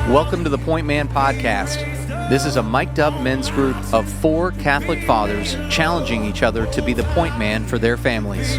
Welcome to the Point Man Podcast. This is a mic'd up men's group of 4 Catholic fathers challenging each other to be the point man for their families.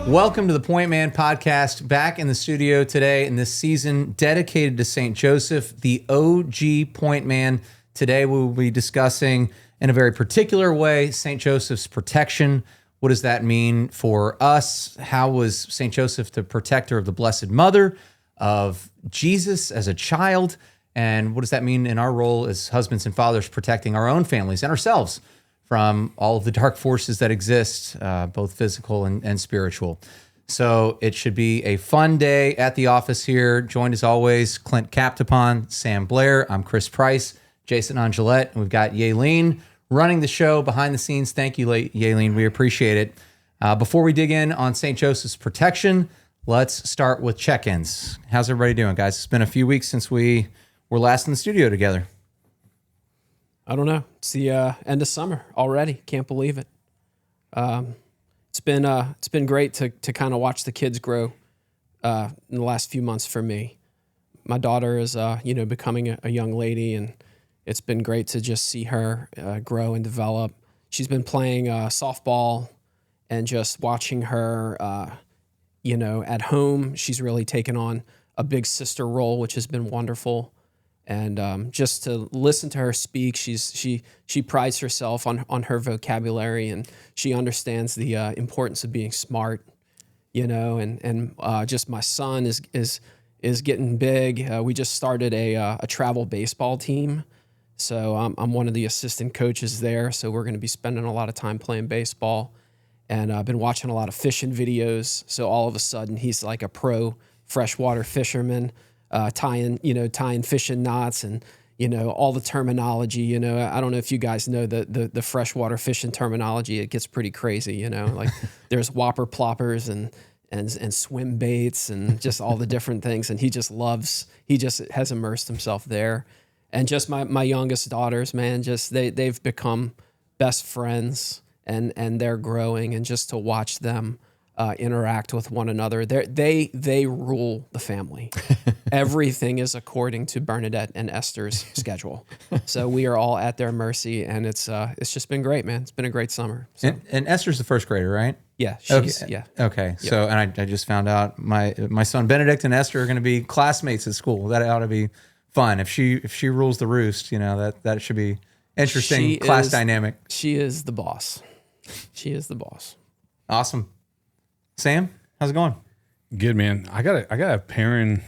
Welcome to the Point Man Podcast, back in the studio today in this season dedicated to St. Joseph, the OG point man. Today we will be discussing in a very particular way St. Joseph's protection. What does that mean for us? How was St. Joseph the protector of the Blessed Mother, of Jesus as a child? And what does that mean in our role as husbands and fathers protecting our own families and ourselves from all of the dark forces that exist, both physical and spiritual? So it should be a fun day at the office here. Joined as always, Clint Captapon, Sam Blair. I'm Chris Price, Jason Angelette, and we've got Yaelin running the show behind the scenes. Thank you, Yaelin. We appreciate it. Before we dig in on St. Joseph's protection, let's start with check-ins. How's everybody doing, guys? It's been a few weeks since we were last in the studio together. I don't know. It's the end of summer already. Can't believe it. It's been great to kind of watch the kids grow in the last few months for me. My daughter is becoming a young lady, and it's been great to just see her grow and develop. She's been playing softball, and just watching her, at home. She's really taken on a big sister role, which has been wonderful. And just to listen to her speak, she prides herself on her vocabulary, and she understands the importance of being smart, and just my son is getting big. We just started a travel baseball team. So I'm one of the assistant coaches there. So we're going to be spending a lot of time playing baseball, and I've been watching a lot of fishing videos. So all of a sudden he's like a pro freshwater fisherman, tying fishing knots and, all the terminology, I don't know if you guys know the freshwater fishing terminology. It gets pretty crazy, like there's whopper ploppers and swim baits and just all the different things. And he just has immersed himself there. And just my youngest daughters, man, just they've become best friends, and they're growing, and just to watch them interact with one another, they rule the family. Everything is according to Bernadette and Esther's schedule, so we are all at their mercy, and it's just been great, man. It's been a great summer. So. And Esther's the first grader, right? Yeah, Okay. Yep. So, and I just found out my son Benedict and Esther are going to be classmates at school. That ought to be fun. If she rules the roost, that should be interesting dynamic. She is the boss. She is the boss. Awesome. Sam, how's it going? Good, man. I gotta have Perrin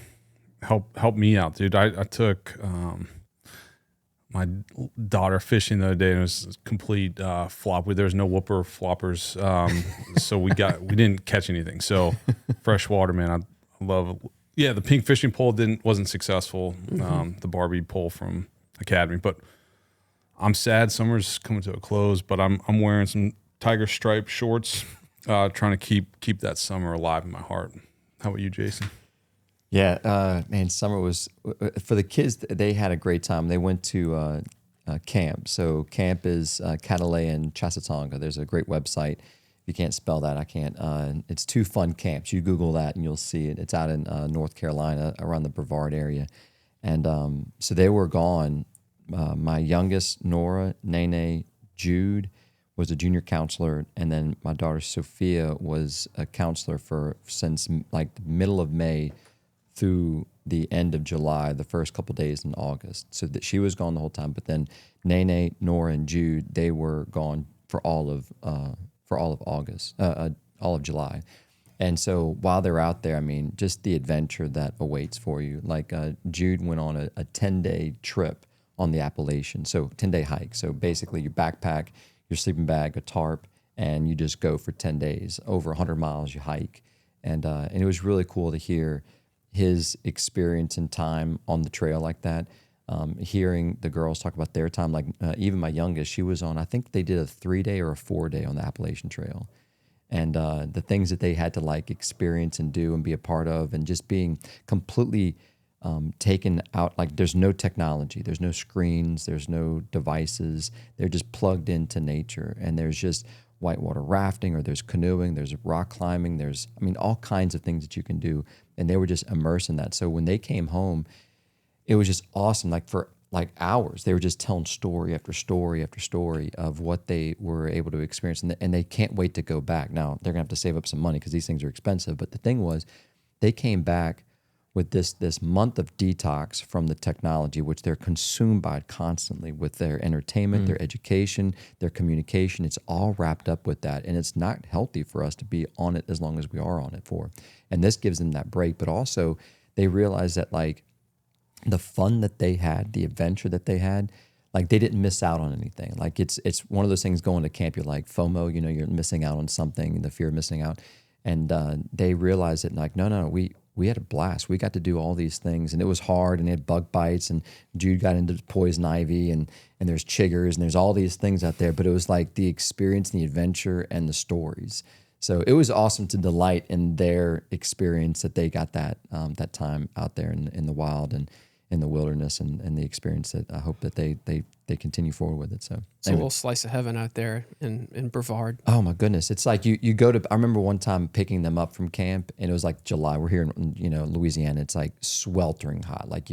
help me out, dude. I took my daughter fishing the other day, and it was a complete flop. There was no whooper floppers, so we didn't catch anything. So freshwater, man. I love. Yeah, the pink fishing pole wasn't successful. The Barbie pole from Academy, but I'm sad. Summer's coming to a close, but I'm wearing some tiger stripe shorts, trying to keep that summer alive in my heart. How about you, Jason? Yeah, man, summer was for the kids. They had a great time. They went to camp. So camp is Catalayan Chasatonga. There's a great website. If you can't spell that, I can't. It's 2 fun camps. You Google that and you'll see it. It's out in North Carolina, around the Brevard area. And so they were gone. My youngest, Nora, Nene, Jude, was a junior counselor. And then my daughter, Sophia, was a counselor since like the middle of May through the end of July, the first couple days in August. So that she was gone the whole time. But then Nene, Nora, and Jude, they were gone for all of August, all of July. And so while they're out there, I mean, just the adventure that awaits for you. Like Jude went on a 10-day trip on the Appalachian, so 10-day hike. So basically your backpack, your sleeping bag, a tarp, and you just go for 10 days, over 100 miles you hike. And it was really cool to hear his experience and time on the trail like that. Hearing the girls talk about their time, like even my youngest, she was on, I think they did a 3-day or a 4-day on the Appalachian Trail. And the things that they had to like experience and do and be a part of, and just being completely taken out. Like there's no technology, there's no screens, there's no devices. They're just plugged into nature, and there's just whitewater rafting, or there's canoeing, there's rock climbing, there's, I mean, all kinds of things that you can do. And they were just immersed in that. So when they came home, it was just awesome. Like for like hours, they were just telling story after story after story of what they were able to experience. And they can't wait to go back. Now they're gonna have to save up some money because these things are expensive. But the thing was, they came back with this month of detox from the technology, which they're consumed by constantly, with their entertainment, their education, their communication. It's all wrapped up with that. And it's not healthy for us to be on it as long as we are on it for. And this gives them that break. But also they realize that like the fun that they had, the adventure that they had, like they didn't miss out on anything. Like it's one of those things going to camp, you're like FOMO, you know, you're missing out on something, the fear of missing out. And they realized that like, no, we had a blast. We got to do all these things, and it was hard, and they had bug bites, and Jude got into poison ivy, and there's chiggers, and there's all these things out there. But it was like the experience, and the adventure, and the stories. So it was awesome to delight in their experience that they got that time out there in the wild and in the wilderness, and the experience that I hope that they continue forward with it. So It's a little slice of heaven out there in Brevard. oh my goodness, it's like you go to. I remember one time picking them up from camp, and it was like July. We're here in Louisiana. It's like sweltering hot. Like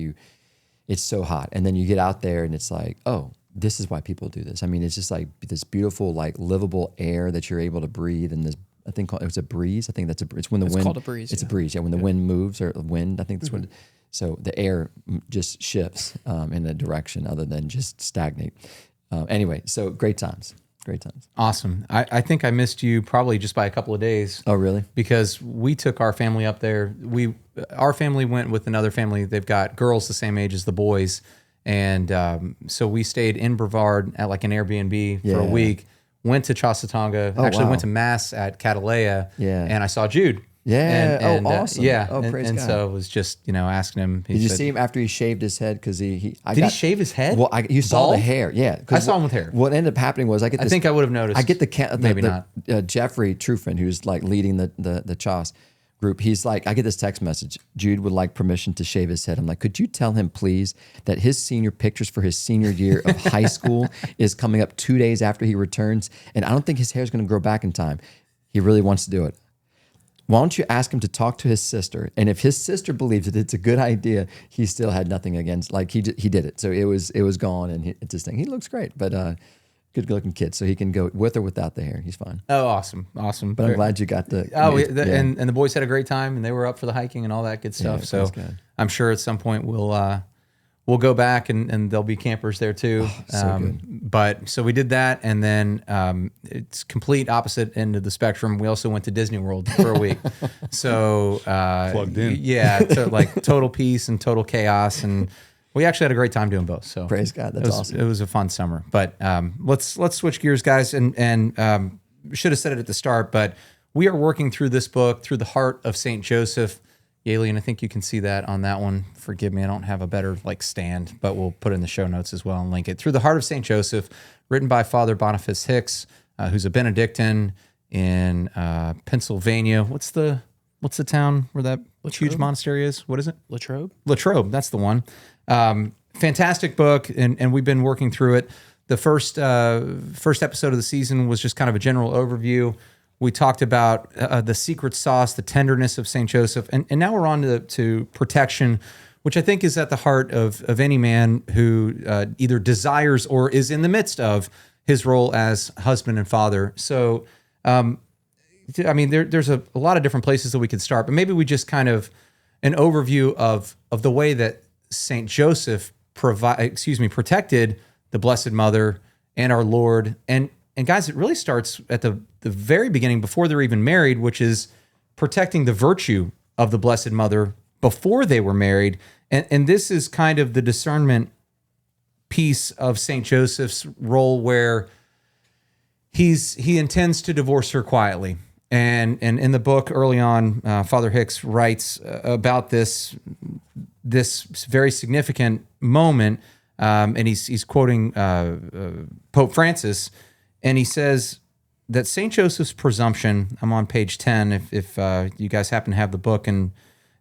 it's so hot, and then you get out there, and it's like, oh, this is why people do this. I mean, it's just like this beautiful, like livable air that you're able to breathe, and this. I think it was a breeze. I think it's when the wind. It's called a breeze. It's yeah. a breeze. Yeah, when the wind moves, or wind. I think that's what. So the air just shifts in a direction other than just stagnate. Anyway, so great times. Awesome. I think I missed you probably just by a couple of days. Oh, really? Because we took our family up there. Our family went with another family. They've got girls the same age as the boys. And so we stayed in Brevard at like an Airbnb for a week, went to Chasatonga, went to Mass at Catalea, and I saw Jude. Yeah. And, awesome. Yeah. Oh, praise God. And so it was just, asking him. Did you see him after he shaved his head? Because he shave his head? Well, you saw Bald? the hair. Yeah. I saw him with hair. What ended up happening was I think I would have noticed. I get the maybe not. Jeffrey Truffin, who's like leading the Chas group. He's like, I get this text message. Jude would like permission to shave his head. I'm like, could you tell him please that his senior pictures for his senior year of high school is coming up 2 days after he returns, and I don't think his hair is going to grow back in time. He really wants to do it. Why don't you ask him to talk to his sister? And if his sister believes that it's a good idea, he still had nothing against. Like he did it, so it was gone, and it's his thing. He looks great, but good looking kid, so he can go with or without the hair. He's fine. Oh, awesome. But I'm glad you got the. And the boys had a great time, and they were up for the hiking and all that good stuff. Yeah, so I'm sure at some point we'll go back and there'll be campers there too. So good. But so we did that, and then it's complete opposite end of the spectrum. We also went to Disney World for a week. So Plugged in. Yeah, so like total peace and total chaos, and we actually had a great time doing both. So Praise God, that's awesome. It was a fun summer. But let's switch gears, guys, and should have said it at the start, but we are working through this book through the heart of St. Joseph. Yalien, I think you can see that on that one. Forgive me, I don't have a better stand, but we'll put it in the show notes as well and link it. Through the Heart of St. Joseph, written by Father Boniface Hicks, who's a Benedictine in Pennsylvania. What's the town where that huge monastery is? What is it? Latrobe. Latrobe, that's the one. Fantastic book, and we've been working through it. The first episode of the season was just kind of a general overview. We talked about the secret sauce, the tenderness of St. Joseph, and now we're on to protection, which I think is at the heart of any man who either desires or is in the midst of his role as husband and father. So, I mean, there's a lot of different places that we could start, but maybe we just kind of an overview of the way that St. Joseph protected the Blessed Mother and our Lord. And guys, it really starts at the very beginning before they're even married, which is protecting the virtue of the Blessed Mother before they were married. And this is kind of the discernment piece of St. Joseph's role, where he intends to divorce her quietly. And in the book early on, Father Hicks writes about this very significant moment, and he's quoting Pope Francis, and he says that St. Joseph's presumption, I'm on page 10, if you guys happen to have the book and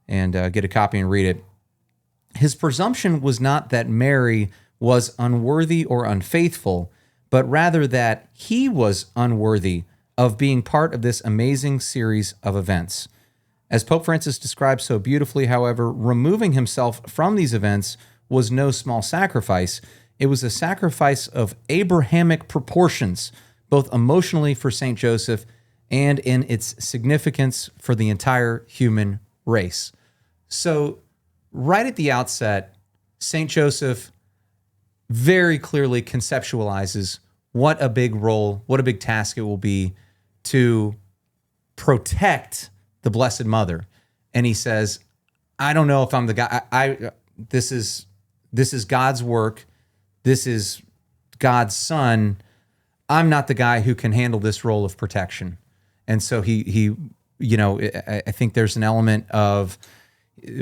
get a copy and read it. his presumption was not that Mary was unworthy or unfaithful, but rather that he was unworthy of being part of this amazing series of events. As Pope Francis describes so beautifully, however, removing himself from these events was no small sacrifice. It was a sacrifice of Abrahamic proportions, both emotionally for St. Joseph and in its significance for the entire human race. So, right at the outset, St. Joseph very clearly conceptualizes what a big role, what a big task it will be to protect the Blessed Mother. And he says, I don't know if I'm the guy. This is God's work. This is God's son. I'm not the guy who can handle this role of protection. And so he I think there's an element of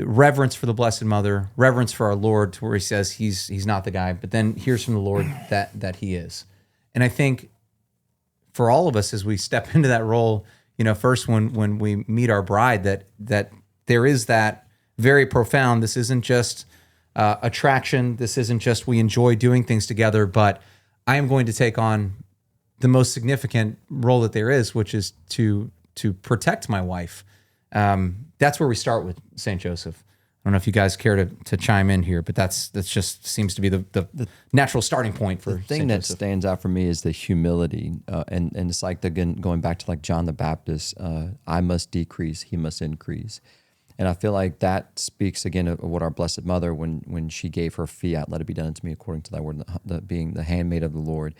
reverence for the Blessed Mother, reverence for our Lord, to where he says he's not the guy, but then hears from the Lord that he is. And I think for all of us, as we step into that role, first when we meet our bride, that there is that very profound. This isn't just attraction. This isn't just we enjoy doing things together, but I am going to take on the most significant role that there is, which is to protect my wife. That's where we start with St. Joseph. I don't know if you guys care to chime in here, but that's just seems to be the natural starting point for the thing St. that Joseph. stands out for me is the humility, and it's like again going back to like John the Baptist. I must decrease, he must increase, and I feel like that speaks again of what our Blessed Mother, when she gave her fiat, let it be done unto me according to thy word, being the handmaid of the Lord.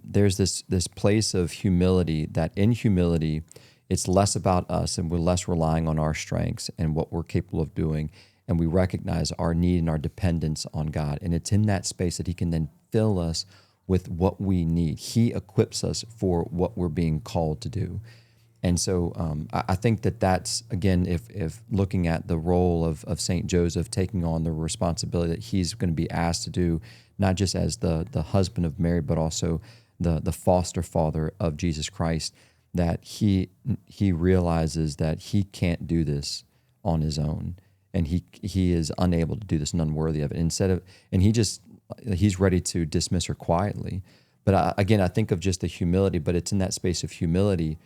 There's this place of humility, that in humility, it's less about us and we're less relying on our strengths and what we're capable of doing. And we recognize our need and our dependence on God. And it's in that space that he can then fill us with what we need. He equips us for what we're being called to do. And so I think that's, again, if looking at the role of St. Joseph taking on the responsibility that he's going to be asked to do, not just as the husband of Mary, but also the foster father of Jesus Christ, that he realizes that he can't do this on his own, and he is unable to do this and unworthy of it. He's ready to dismiss her quietly. But I think of just the humility, but it's in that space of humility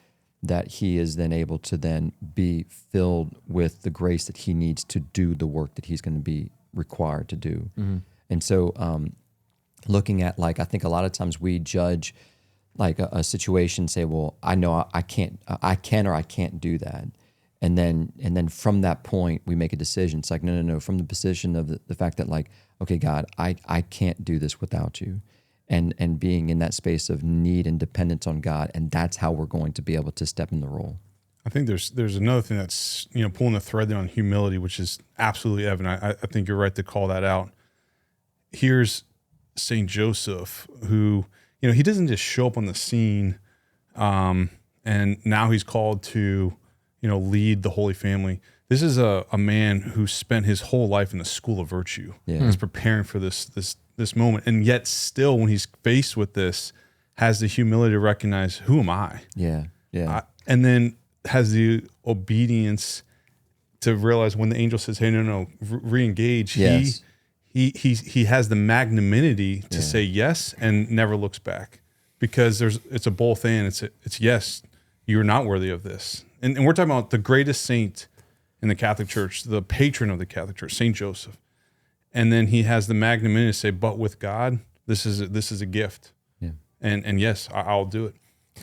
that he is then able to then be filled with the grace that he needs to do the work that he's going to be required to do. Mm-hmm. And so looking at, like, I think a lot of times we judge like a situation, say, well, I know I can or I can't do that. And then from that point, we make a decision. It's like, no. From the position of the fact that, like, okay, God, I can't do this without you. And being in that space of need and dependence on God. And that's how we're going to be able to step in the role. I think there's another thing that's, pulling the thread there on humility, which is absolutely evident. I think you're right to call that out. Here's St. Joseph, who, he doesn't just show up on the scene, and now he's called to, lead the Holy Family. This is a man who spent his whole life in the school of virtue. Yeah. He's preparing for this moment, and yet still, when he's faced with this, has the humility to recognize, who am I? Yeah. And then has the obedience to realize when the angel says, "Hey, no, re-engage." Yes. He has the magnanimity to say yes and never looks back, because it's a both and. It's yes, you're not worthy of this, and we're talking about the greatest saint in the Catholic Church, the patron of the Catholic Church, Saint Joseph, and then he has the magnanimity to say, "But with God, this is a gift." Yeah. And yes, I'll do it.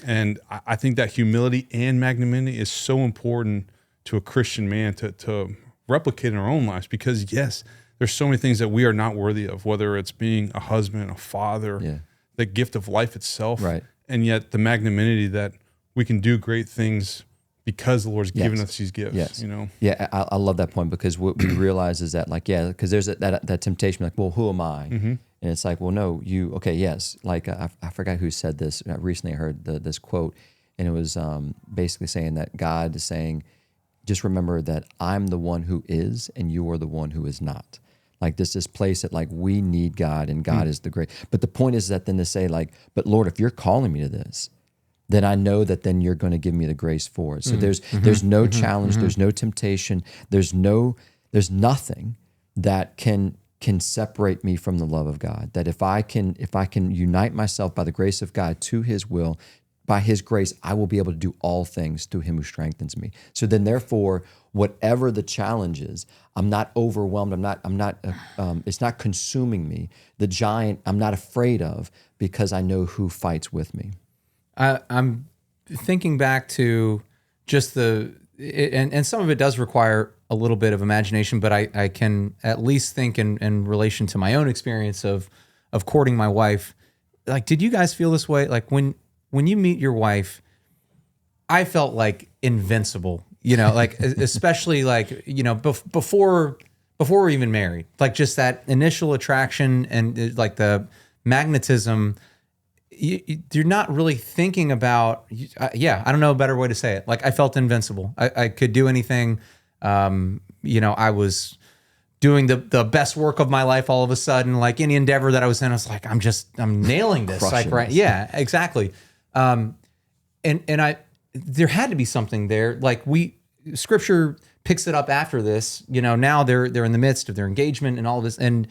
And I think that humility and magnanimity is so important to a Christian man to replicate in our own lives, because yes, there's so many things that we are not worthy of, whether it's being a husband, a father, the gift of life itself. Right. And yet the magnanimity that we can do great things because the Lord's given us these gifts. Yes. Yeah, I love that point, because what we realize is that, like, because there's that temptation, like, well, who am I? Mm-hmm. And it's like, well, no, yes. Like, I forgot who said this. Recently I heard this quote, and it was basically saying that God is saying, just remember that I'm the one who is, and you are the one who is not. Like, this place that, like, we need God, and God is the great. But the point is that then to say, like, but Lord, if you're calling me to this, then I know that then you're going to give me the grace for it. So there's no challenge, there's no temptation, there's nothing that can separate me from the love of God. That if I can unite myself by the grace of God to his will, by his grace, I will be able to do all things through him who strengthens me. So then therefore, whatever the challenge is, I'm not overwhelmed. It's not consuming me. The giant I'm not afraid of because I know who fights with me. I'm thinking back to just and some of it does require a little bit of imagination, but I can at least think in relation to my own experience of courting my wife. Like, did you guys feel this way? Like when you meet your wife, I felt like invincible, like especially like, before we're even married, like just that initial attraction and like the magnetism. You're not really thinking about, I don't know a better way to say it. Like I felt invincible. I could do anything. I was doing the best work of my life all of a sudden, like any endeavor that I was in, I was like, I'm nailing this. Like, right. Yeah, exactly. There had to be something there. Like scripture picks it up after this, now they're in the midst of their engagement and all of this. And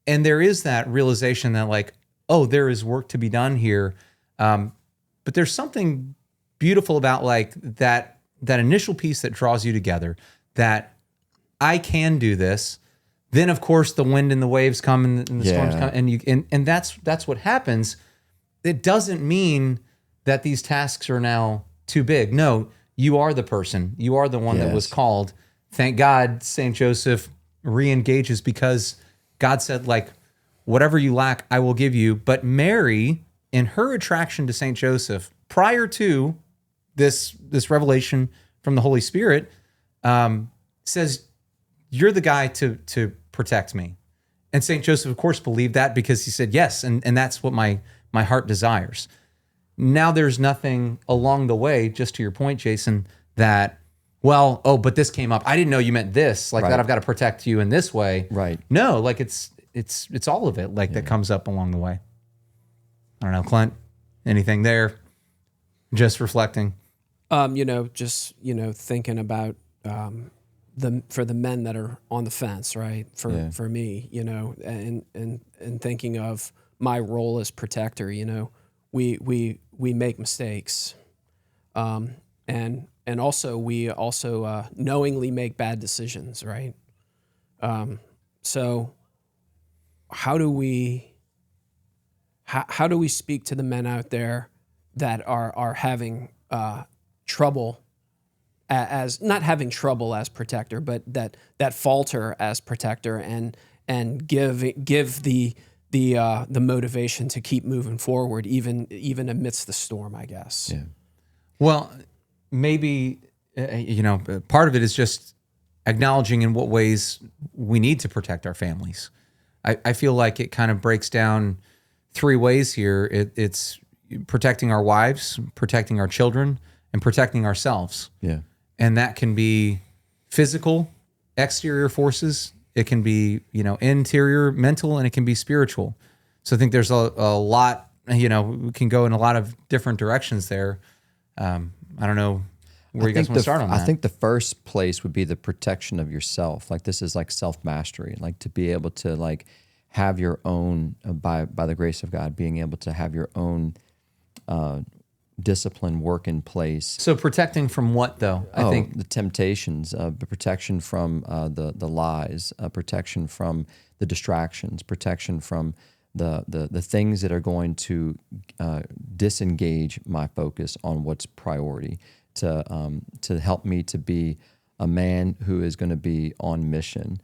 there is that realization that like, oh, there is work to be done here. But there's something beautiful about like that initial piece that draws you together, that I can do this. Then of course the wind and the waves come and the storms come, and that's what happens. It doesn't mean that these tasks are now too big. No, you are the person. You are the one that was called. Thank God St. Joseph re-engages, because God said, like, whatever you lack, I will give you. But Mary, in her attraction to St. Joseph, prior to this revelation from the Holy Spirit, says, you're the guy to protect me. And St. Joseph, of course, believed that, because he said, yes, and that's what my heart desires. Now there's nothing along the way, just to your point, Jason, that, but this came up. I didn't know you meant this, like that I've got to protect you in this way. Right. No, like it's all of it, like that comes up along the way. I don't know, Clint, anything there? Just reflecting. Thinking about for the men that are on the fence, right? For me, and thinking of my role as protector, we make mistakes, and also we knowingly make bad decisions, right? So how do we speak to the men out there that are having trouble as not having trouble as protector, but that falter as protector, and give the motivation to keep moving forward, even amidst the storm, I guess. Yeah. Well, maybe part of it is just acknowledging in what ways we need to protect our families. I feel like it kind of breaks down 3 ways here. It's protecting our wives, protecting our children, and protecting ourselves. Yeah. And that can be physical, exterior forces. It can be, interior, mental, and it can be spiritual. So I think there's a lot, we can go in a lot of different directions there. I don't know where you guys want to start on that. I think the first place would be the protection of yourself. Like this is like self-mastery, like to be able to like have your own, by the grace of God, being able to have your own discipline work in place. So protecting from what though? I think the temptations, the protection from the lies, protection from the distractions, protection from the things that are going to disengage my focus on what's priority, to help me to be a man who is going to be on mission,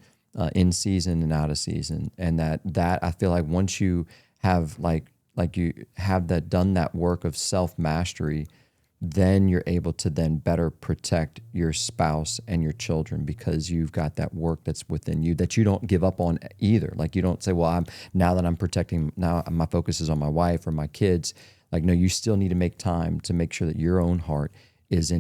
in season and out of season. And that I feel like once you have like you have done that work of self-mastery, then you're able to then better protect your spouse and your children, because you've got that work that's within you that you don't give up on either. Like you don't say, well, now my focus is on my wife or my kids. Like, no, you still need to make time to make sure that your own heart is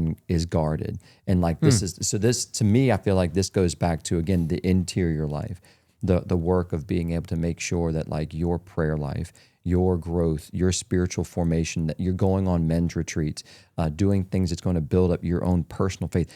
guarded. And like this to me, I feel like this goes back to, again, the interior life, the work of being able to make sure that like your prayer life, your growth, your spiritual formation, that you're going on men's retreats, doing things that's going to build up your own personal faith.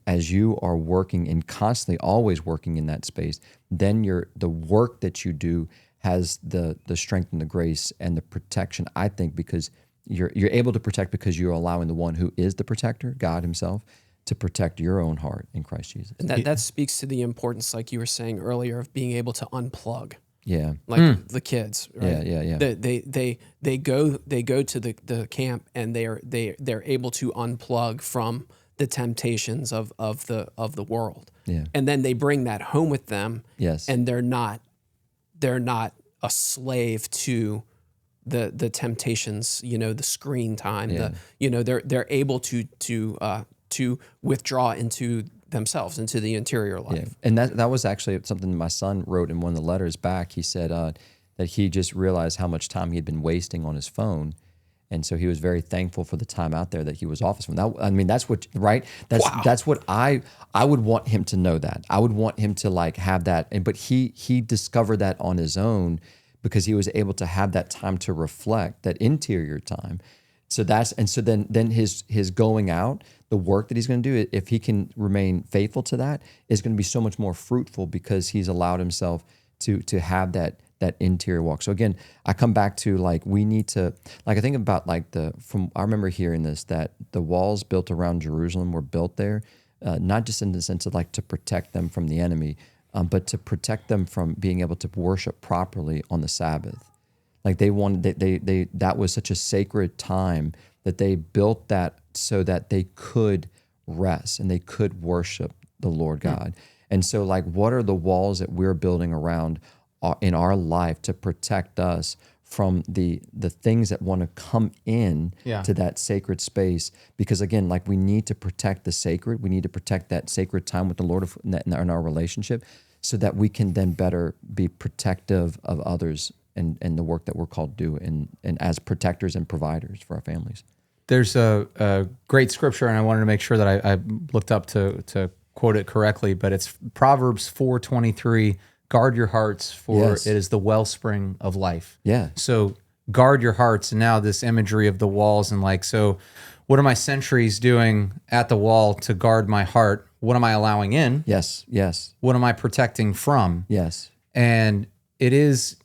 As you are working and constantly always working in that space, then the work that you do has the strength and the grace and the protection, I think, because you're able to protect because you're allowing the one who is the protector, God himself, to protect your own heart in Christ Jesus. And that speaks to the importance, like you were saying earlier, of being able to unplug. Yeah. Like the kids, right? Yeah. They go to the camp and they're able to unplug from the temptations of the world. Yeah. And then they bring that home with them. Yes. And they're not a slave to the temptations, the screen time, they're able to withdraw into themselves, into the interior life. Yeah. And that was actually something my son wrote in one of the letters back. He said that he just realized how much time he had been wasting on his phone. And so he was very thankful for the time out there that he was off his phone. That's what, right? That's what I would want him to know that. I would want him to like have that. But he discovered that on his own because he was able to have that time to reflect, that interior time. So then his going out, the work that he's going to do, if he can remain faithful to that, is going to be so much more fruitful because he's allowed himself to have that interior walk. So again, I come back to like we need to I think about I remember hearing this, that the walls built around Jerusalem were built there, not just in the sense of like to protect them from the enemy, but to protect them from being able to worship properly on the Sabbath. Like they that was such a sacred time that they built that so that they could rest and they could worship the Lord God. And so like, what are the walls that we're building around in our life to protect us from the things that want to come in to that sacred space? Because again, like we need to protect the sacred. We need to protect that sacred time with the Lord in our relationship so that we can then better be protective of others and the work that we're called to do and as protectors and providers for our families. There's a great scripture, and I wanted to make sure that I looked up to quote it correctly, but it's Proverbs 4:23, guard your hearts, for it is the wellspring of life. Yeah. So guard your hearts, and now this imagery of the walls and like, so what are my sentries doing at the wall to guard my heart? What am I allowing in? Yes. What am I protecting from? Yes. And it is,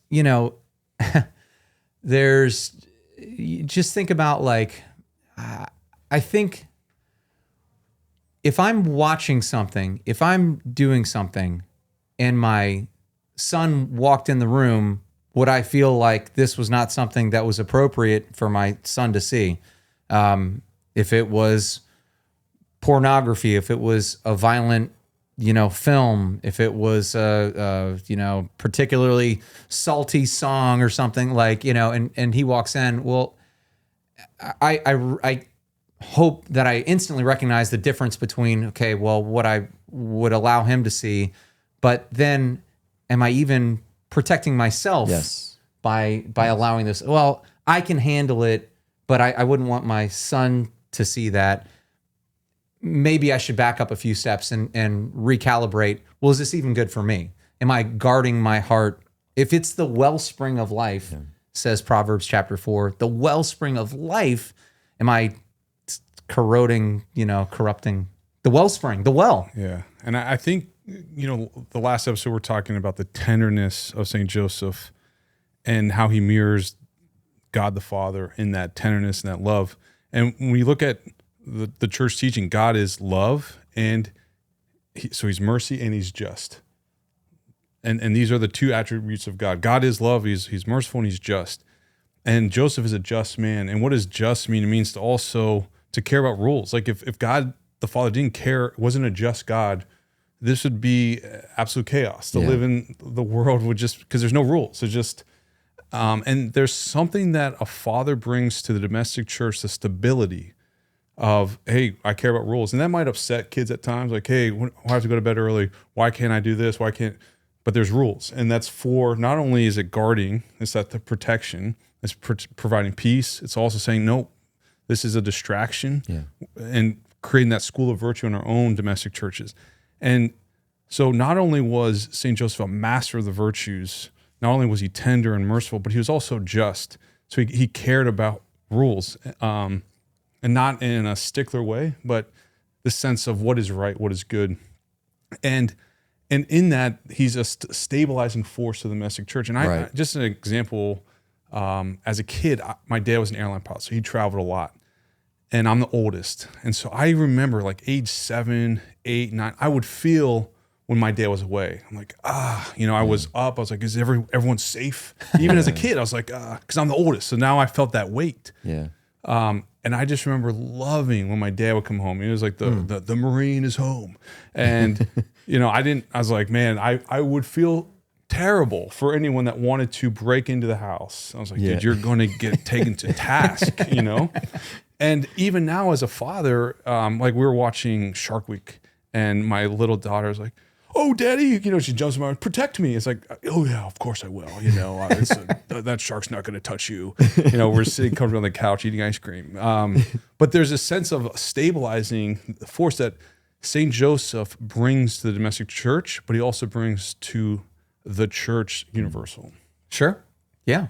just think about like, I think if I'm watching something, if I'm doing something and my son walked in the room, would I feel like this was not something that was appropriate for my son to see? If it was pornography, if it was a violent, film, if it was a particularly salty song or something like, and he walks in, well, I hope that I instantly recognize the difference between, okay, well, what I would allow him to see, but then am I even protecting myself by allowing this? Well, I can handle it, but I wouldn't want my son to see that. Maybe I should back up a few steps and recalibrate. Well, is this even good for me? Am I guarding my heart? If it's the wellspring of life, says Proverbs chapter 4, the wellspring of life, am I corrupting the wellspring, the well? Yeah. And I think, the last episode we're talking about the tenderness of St. Joseph and how he mirrors God the Father in that tenderness and that love. And when we look at the church teaching, God is love, and so he's mercy and he's just. And these are the two attributes of God. God is love, he's merciful, and he's just. And Joseph is a just man. And what does just mean? It means to care about rules. Like if God the Father didn't care, wasn't a just God, this would be absolute chaos. To live in the world would just, because there's no rules. It's just, and there's something that a father brings to the domestic church, the stability of, hey, I care about rules. And that might upset kids at times. Like, hey, I have to go to bed early. Why can't I do this? Why can't, but there's rules. And that's for, not only is it guarding, it's that the protection, it's providing peace. It's also saying, no, this is a distraction, and creating that school of virtue in our own domestic churches. And so not only was St. Joseph a master of the virtues, not only was he tender and merciful, but he was also just. So he cared about rules, and not in a stickler way, but the sense of what is right, what is good. And in that, he's a stabilizing force to the domestic church. And I just an example, as a kid, my dad was an airline pilot, so he traveled a lot. And I'm the oldest. And so I remember like age 7, 8, 9, I would feel when my dad was away. I'm like, I was up. I was like, is everyone safe? Even as a kid, I was like, because I'm the oldest. So now I felt that weight. Yeah. And I just remember loving when my dad would come home. It was like the Marine is home. And, I was like, man, I would feel terrible for anyone that wanted to break into the house. I was like, dude, you're going to get taken to task, And even now as a father, like we were watching Shark Week and my little daughter was like, oh, daddy, she jumps in my arms, protect me. It's like, oh yeah, of course I will. That shark's not going to touch you. We're sitting comfortably on the couch eating ice cream. But there's a sense of stabilizing force that St. Joseph brings to the domestic church, but he also brings to the church universal. Sure. Yeah.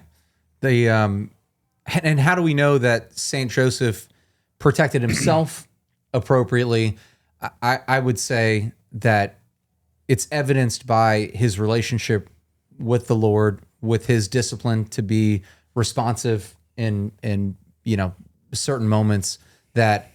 And how do we know that St. Joseph protected himself appropriately? I would say that it's evidenced by his relationship with the Lord, with his discipline to be responsive in certain moments, that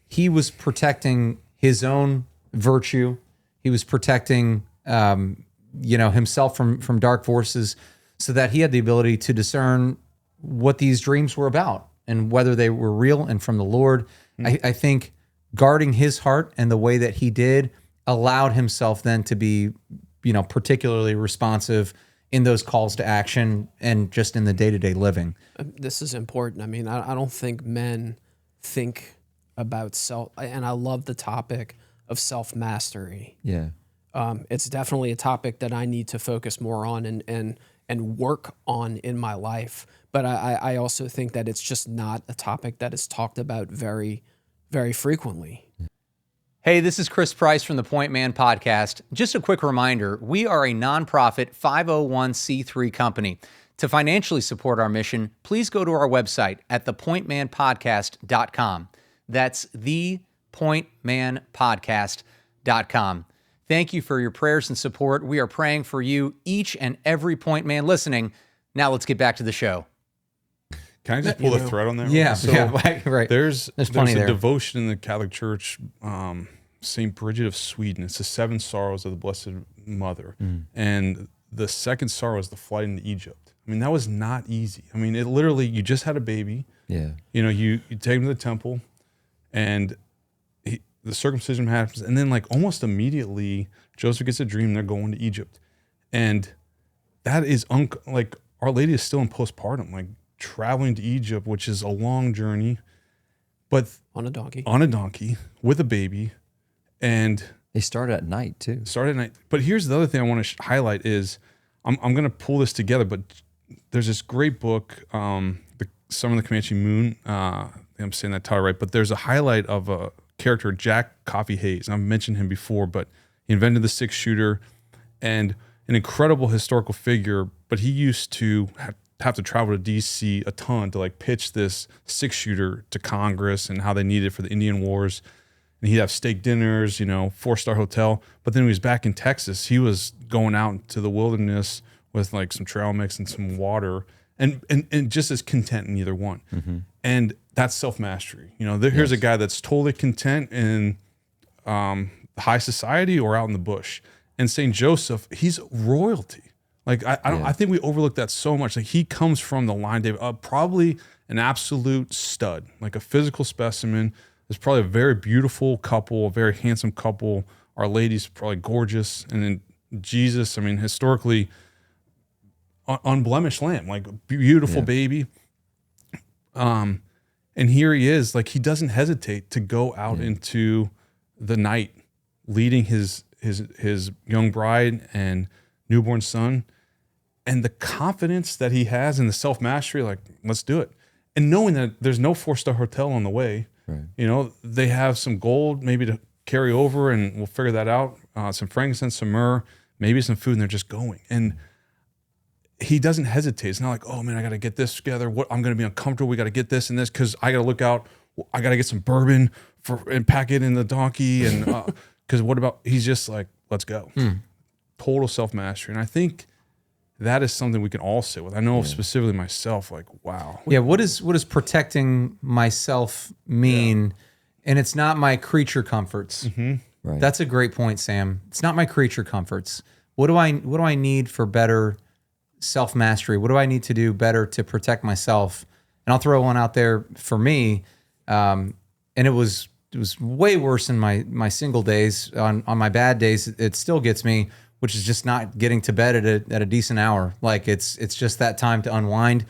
he was protecting his own virtue. He was protecting himself from dark forces, so that he had the ability to discern what these dreams were about and whether they were real and from the Lord. I think guarding his heart and the way that he did allowed himself then to be, particularly responsive in those calls to action and just in the day-to-day living. This is important. I mean, I don't think men think about self, and I love the topic of self-mastery. Yeah. It's definitely a topic that I need to focus more on and work on in my life. But I also think that it's just not a topic that is talked about very, very frequently. Hey, this is Chris Price from the Point Man Podcast. Just a quick reminder, we are a nonprofit 501c3 company. To financially support our mission, please go to our website at thepointmanpodcast.com. That's thepointmanpodcast.com. Thank you for your prayers and support. We are praying for you, each and every Point Man listening. Now let's get back to the show. Can I just pull the thread on that? Yeah, right. There's plenty a there. devotion in the Catholic Church, St. Bridget of Sweden. It's the 7 sorrows of the Blessed Mother. And the second sorrow is the flight into Egypt. I mean, that was not easy. I mean, it literally, you just had a baby. Yeah. You take him to the temple, and the circumcision happens. And then like almost immediately, Joseph gets a dream. They're going to Egypt. And that is, like Our Lady is still in postpartum, like traveling to Egypt, which is a long journey, but On a donkey with a baby. And They started at night too. started at night. But here's the other thing I want to highlight is I'm going to pull this together, but there's this great book, the Summer of the Comanche Moon. I'm saying that title right, but there's a highlight of a character, Jack Coffee Hayes. I've mentioned him before, but he invented the 6-shooter and an incredible historical figure, but he used to have to travel to DC a ton to like pitch this 6-shooter to Congress and how they needed it for the Indian Wars. And he'd have steak dinners, 4-star hotel. But then when he was back in Texas, he was going out to the wilderness with like some trail mix and some water and just as content in either one. Mm-hmm. And that's self-mastery. Here's a guy that's totally content in high society or out in the bush. And St. Joseph, he's royalty. Like I think we overlook that so much. Like he comes from the line, David, probably an absolute stud, like a physical specimen. There's probably a very beautiful couple, a very handsome couple. Our Lady's probably gorgeous, and then Jesus. I mean, historically, unblemished lamb, like beautiful baby. And here he is, like he doesn't hesitate to go out into the night, leading his young bride and newborn son, and the confidence that he has and the self-mastery, like, let's do it. And knowing that there's no 4-star hotel on the way, right. They have some gold maybe to carry over, and we'll figure that out. Some frankincense, some myrrh, maybe some food, and they're just going. And he doesn't hesitate. It's not like, oh man, I got to get this together. What I'm going to be uncomfortable. We got to get this and this because I got to look out. I got to get some bourbon and pack it in the donkey. And because what about? He's just like, let's go. Total self mastery. And I think that is something we can all sit with. I know specifically myself. Like, wow. Yeah. What is protecting myself mean? Yeah. And it's not my creature comforts. Right. That's a great point, Sam. It's not my creature comforts. What do I need for better self-mastery? What do I need to do better to protect myself? And I'll throw one out there for me. And it was way worse in my single days. On my bad days, it still gets me, which is just not getting to bed at a decent hour. Like it's just that time to unwind.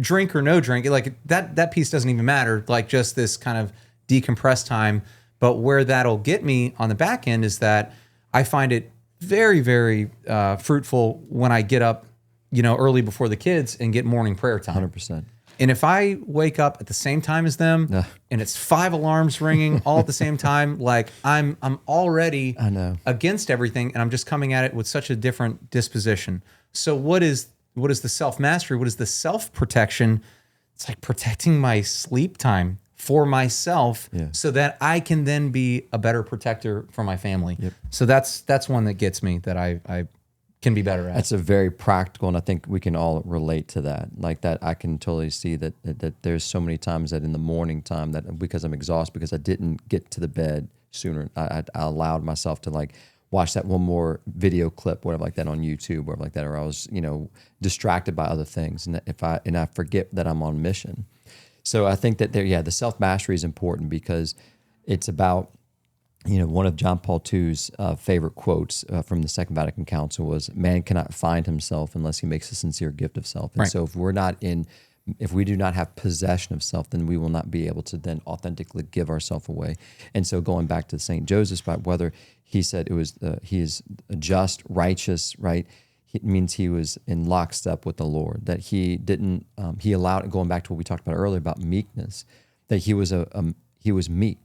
Drink or no drink, like that piece doesn't even matter. Like just this kind of decompress time. But where that'll get me on the back end is that I find it very, very fruitful when I get up, early before the kids and get morning prayer time. 100%. And if I wake up at the same time as them and it's 5 alarms ringing all at the same time, like I'm already against everything and I'm just coming at it with such a different disposition. So what is the self-mastery? What is the self-protection? It's like protecting my sleep time for myself so that I can then be a better protector for my family. Yep. So that's one that gets me that I can be better at. That's a very practical, and I think we can all relate to that. Like that, I can totally see that there's so many times that in the morning time that because I'm exhausted because I didn't get to the bed sooner, I allowed myself to like watch that one more video clip, whatever like that on YouTube, whatever like that, or I was distracted by other things, and I forget that I'm on mission. So I think that the self-mastery is important because it's about, one of John Paul II's favorite quotes from the Second Vatican Council was, man cannot find himself unless he makes a sincere gift of self. And right. So if we do not have possession of self, then we will not be able to then authentically give ourselves away. And so going back to St. Joseph's, about whether he said it was, he is just, righteous, right? It means he was in lockstep with the Lord, that he didn't, he allowed, going back to what we talked about earlier about meekness, that he was meek.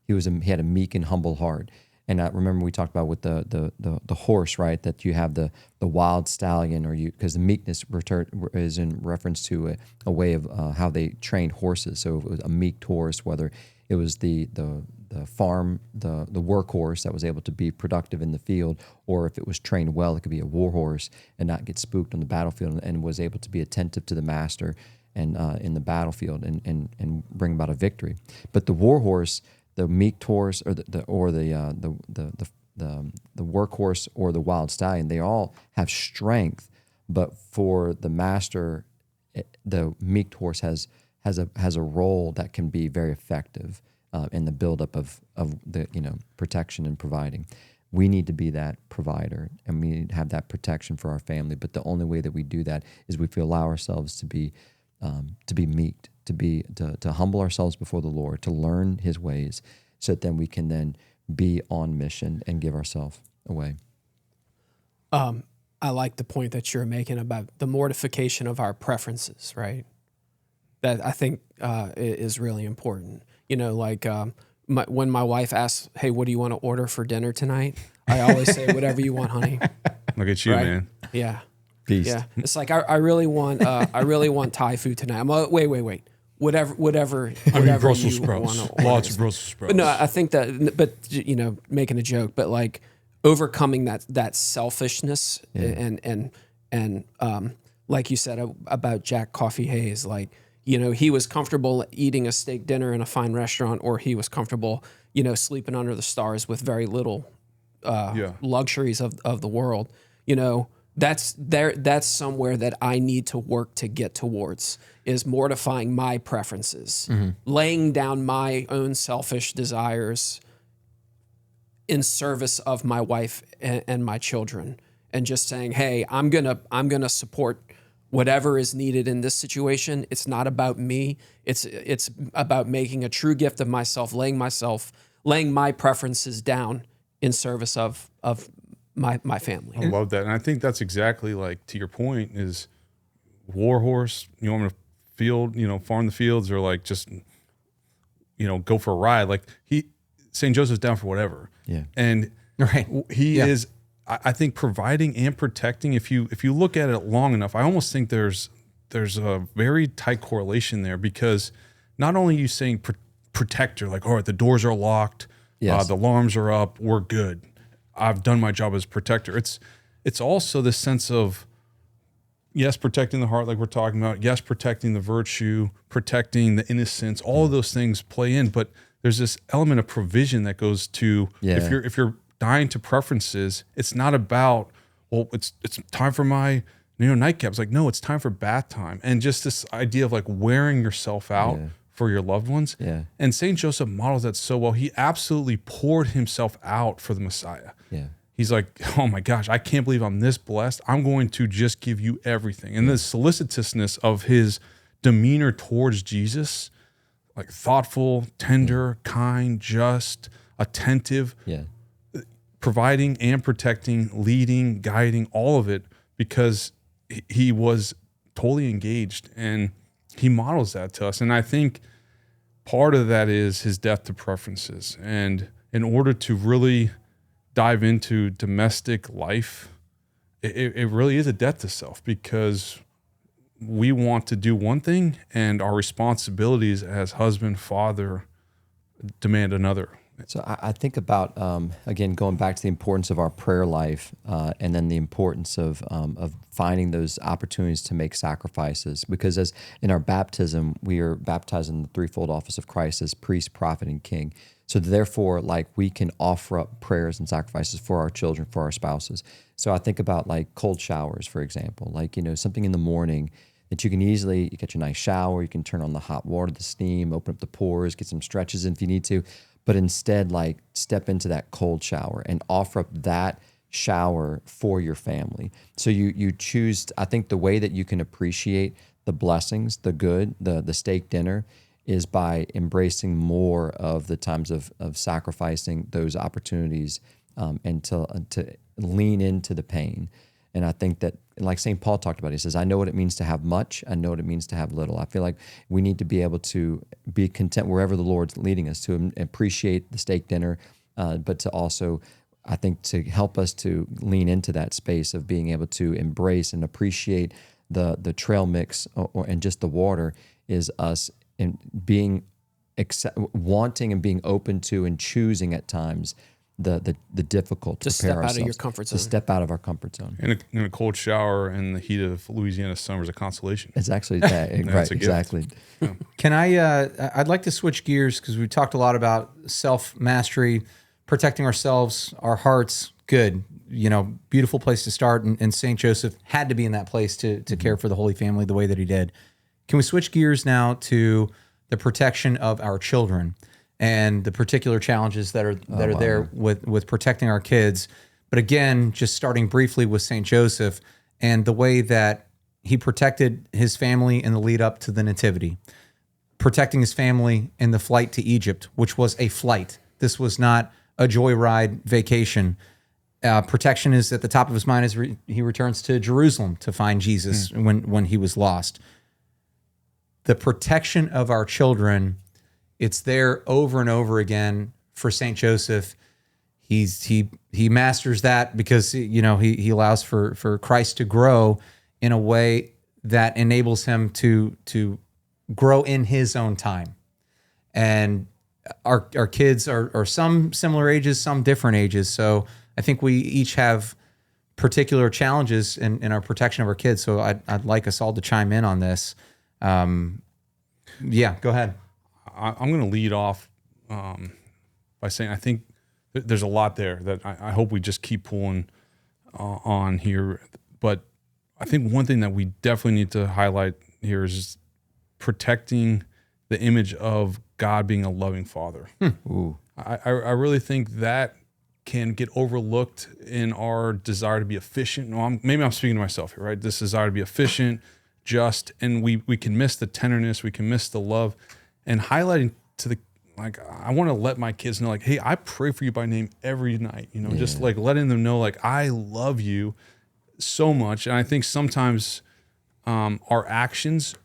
He had a meek and humble heart. And I remember we talked about with the horse, right? That you have the wild stallion, because the meekness is in reference to a way of how they trained horses. So it was a meek horse, whether it was the farm, the workhorse that was able to be productive in the field, or if it was trained well, it could be a war horse and not get spooked on the battlefield, and was able to be attentive to the master and in the battlefield and bring about a victory. But the war horse, the meek horse, or the workhorse or the wild stallion, they all have strength, but for the master, the meek horse has a role that can be very effective in the buildup of the protection and providing. We need to be that provider, and we need to have that protection for our family. But the only way that we do that is if we allow ourselves to be meek, to humble ourselves before the Lord, to learn His ways, so that then we can then be on mission and give ourselves away. I like the point that you're making about the mortification of our preferences, right? That I think is really important. When my wife asks, "Hey, what do you want to order for dinner tonight?" I always say, "Whatever you want, honey." Look at you, right? man. Yeah. Feast. Yeah, it's like I really want Thai food tonight. I'm like, wait. Whatever Brussels you sprouts. want to Lots of Brussels sprouts. But no, I think that. But making a joke, but like overcoming that selfishness and like you said about Jack Coffee Hayes, like he was comfortable eating a steak dinner in a fine restaurant, or he was comfortable sleeping under the stars with very little luxuries of the world. That's somewhere that I need to work to get towards, is mortifying my preferences, laying down my own selfish desires in service of my wife and my children, and just saying, "Hey, I'm gonna support whatever is needed in this situation. It's not about me. It's about making a true gift of myself, laying my preferences down in service of my family." I love that. And I think that's exactly, like, to your point, is war horse, you want me to farm the fields, or like just, go for a ride. Like St. Joseph's down for whatever. Yeah. And right. he is I think providing and protecting, if you look at it long enough, I almost think there's a very tight correlation there, because not only are you saying protector, like, all right, the doors are locked, Yes. the alarms are up, we're good, I've done my job as protector. It's also this sense of, yes, protecting the heart, like we're talking about. Yes, protecting the virtue, protecting the innocence. All of those things play in, but there's this element of provision that goes to, if you're dying to preferences, it's not about, well, it's time for my nightcap. It's like, no, it's time for bath time, and just this idea of like wearing yourself out for your loved ones. Yeah. And Saint Joseph models that so well. He absolutely poured himself out for the Messiah. Yeah. He's like, oh my gosh, I can't believe I'm this blessed. I'm going to just give you everything. And the solicitousness of his demeanor towards Jesus, like thoughtful, tender, kind, just, attentive, Yeah. providing and protecting, leading, guiding, all of it, because he was totally engaged, and he models that to us. And I think part of that is his death to preferences. And in order to really dive into domestic life, it really is a death to self, because we want to do one thing and our responsibilities as husband, father demand another. So I think about, again, going back to the importance of our prayer life, and then the importance of finding those opportunities to make sacrifices. Because as in our baptism, we are baptized in the threefold office of Christ as priest, prophet, and king. So therefore, like, we can offer up prayers and sacrifices for our children, for our spouses. So I think about like cold showers, for example, like, something in the morning that you can easily, you get your nice shower, you can turn on the hot water, the steam, open up the pores, get some stretches in if you need to. But instead, like, step into that cold shower and offer up that shower for your family. So you choose, I think the way that you can appreciate the blessings, the good, the steak dinner, is by embracing more of the times of sacrificing those opportunities, and to lean into the pain. And I think that, like St. Paul talked about, he says, I know what it means to have much. I know what it means to have little. I feel like we need to be able to be content wherever the Lord's leading us, to appreciate the steak dinner, but to also, I think, to help us to lean into that space of being able to embrace and appreciate the trail mix, and just the water, is us in being wanting and being open to and choosing at times the difficult to step prepare out of your ourselves, comfort to zone. step out of our comfort zone. In a cold shower in the heat of Louisiana summer is a consolation. It's actually that, right? a gift. Exactly. Can I'd like to switch gears, because we talked a lot about self-mastery, protecting ourselves, our hearts. Good, beautiful place to start. And St. Joseph had to be in that place to care for the Holy Family the way that he did. Can we switch gears now to the protection of our children and the particular challenges that are there with protecting our kids? But again, just starting briefly with St. Joseph and the way that he protected his family in the lead up to the Nativity, protecting his family in the flight to Egypt, which was a flight. This was not a joyride vacation. Protection is at the top of his mind as he returns to Jerusalem to find Jesus when he was lost. The protection of our children, it's there over and over again for St. Joseph. He masters that because he allows for Christ to grow in a way that enables him to grow in his own time. And our kids are some similar ages, some different ages. So I think we each have particular challenges in our protection of our kids. So I'd like us all to chime in on this. Yeah, go ahead. I'm going to lead off by saying I think there's a lot there that I hope we just keep pulling on here. But I think one thing that we definitely need to highlight here is protecting the image of God being a loving father. Ooh. I really think that can get overlooked in our desire to be efficient. Maybe I'm speaking to myself here, right? This desire to be efficient, just, and we can miss the tenderness, we can miss the love, and highlighting to the, like, I want to let my kids know, like, hey, I pray for you by name every night, just like letting them know, like, I love you so much. And I think sometimes our actions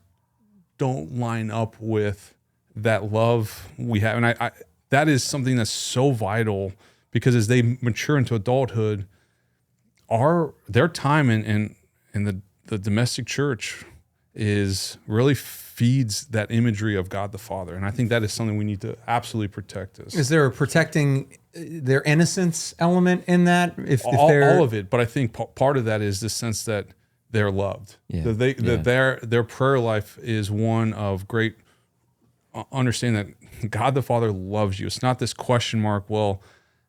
don't line up with that love we have. And I that is something that's so vital, because as they mature into adulthood, their time in the domestic church is really feeds that imagery of God the Father, and I think that is something we need to absolutely protect. Is there a protecting their innocence element in that? If they're all of it, but I think part of that is the sense that they're loved. Yeah. That their prayer life is one of great understanding that God the Father loves you. It's not this question mark. Well,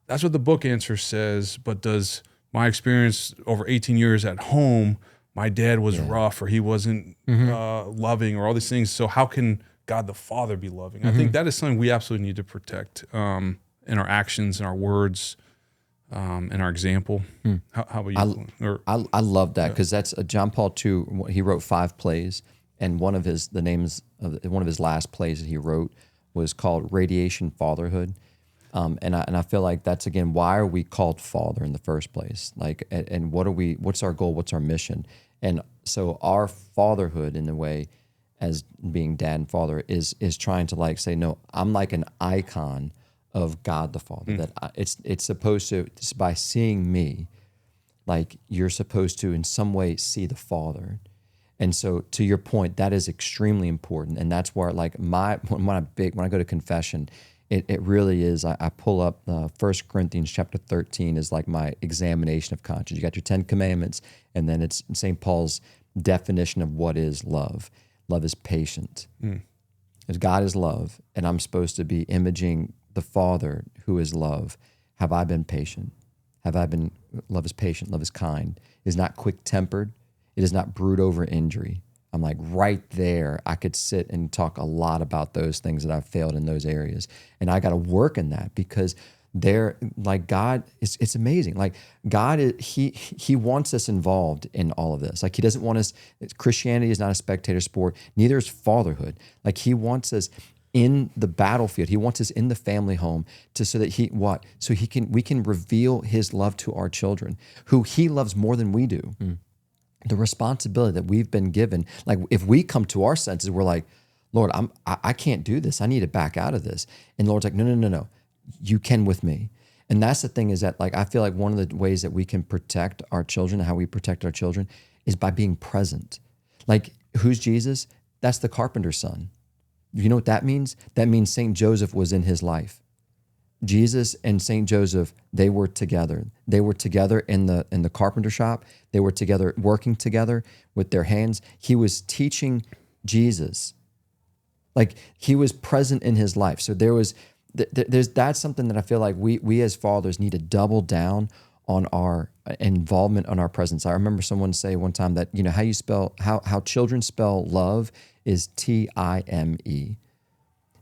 that's what the book answer says, but does my experience over 18 years at home, my dad was rough, or he wasn't loving, or all these things. So how can God the Father be loving? I think that is something we absolutely need to protect in our actions, in our words, in our example. How about you? I love that because that's John Paul II. He wrote 5 plays, and one of his last plays that he wrote was called Radiation Fatherhood. And I feel like that's, again, why are we called father in the first place? Like, and what's our goal? What's our mission? And so our fatherhood, in a way, as being dad and father, is trying to like say, no, I'm like an icon of God the Father. That it's supposed to, by seeing me, like you're supposed to in some way see the Father. And so, to your point, that is extremely important, and that's where like when I go to confession, it really is. I pull up 1 Corinthians chapter 13 is like my examination of conscience. You got your 10 commandments, and then it's St. Paul's definition of what is love. Love is patient. As God is love, and I'm supposed to be imaging the Father who is love. Have I been patient? Love is patient, love is kind. It is not quick-tempered. It does not brood over injury. I'm like right there. I could sit and talk a lot about those things that I've failed in those areas. And I got to work in that because they're like God, it's amazing. Like God, he wants us involved in all of this. Like he doesn't want us, Christianity is not a spectator sport. Neither is fatherhood. Like he wants us in the battlefield. He wants us in the family home so that we can reveal his love to our children, who he loves more than we do. The responsibility that we've been given, like if we come to our senses, we're like, Lord, I can't do this. I need to back out of this. And the Lord's like, no. You can with me. And that's the thing, is that like I feel like one of the ways that we can protect our children, how we protect our children, is by being present. Like, who's Jesus? That's the carpenter's son. You know what that means? That means St. Joseph was in his life. Jesus and St. Joseph, they were together. They were together in the carpenter shop. They were together, working together with their hands. He was teaching Jesus. Like he was present in his life. So that's something that I feel like we as fathers need to double down on our involvement, on our presence. I remember someone say one time that, you know, how children spell love is Time.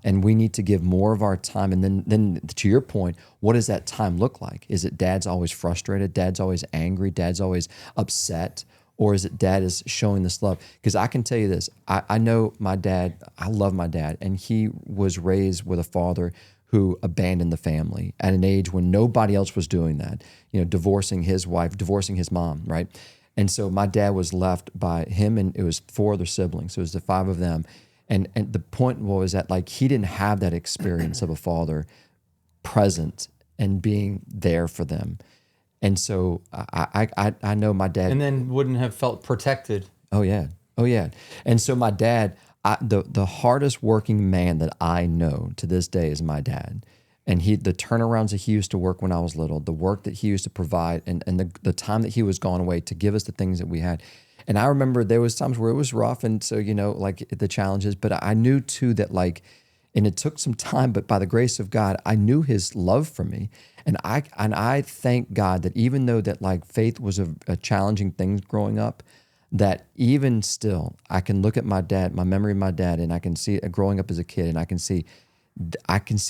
And we need to give more of our time. And then to your point, what does that time look like? Is it dad's always frustrated? Dad's always angry? Dad's always upset? Or is it dad is showing this love? Because I can tell you this, I know my dad, I love my dad, and he was raised with a father who abandoned the family at an age when nobody else was doing that, you know, divorcing his wife, divorcing his mom, right? And so my dad was left by him, and it was 4 other siblings. So it was the 5 of them. And the point was that like he didn't have that experience of a father present and being there for them. And so I know my dad. And then wouldn't have felt protected. Oh yeah. And so my dad, the hardest working man that I know to this day is my dad. And the turnarounds that he used to work when I was little, the work that he used to provide, and the time that he was gone away to give us the things that we had. And I remember there was times where it was rough, and so, you know, like the challenges, but I knew too that like, and it took some time, but by the grace of God, I knew his love for me. And I thank God that even though that like faith was a challenging thing growing up, that even still, I can look at my dad, my memory of my dad, and I can see it growing up as a kid, and I can see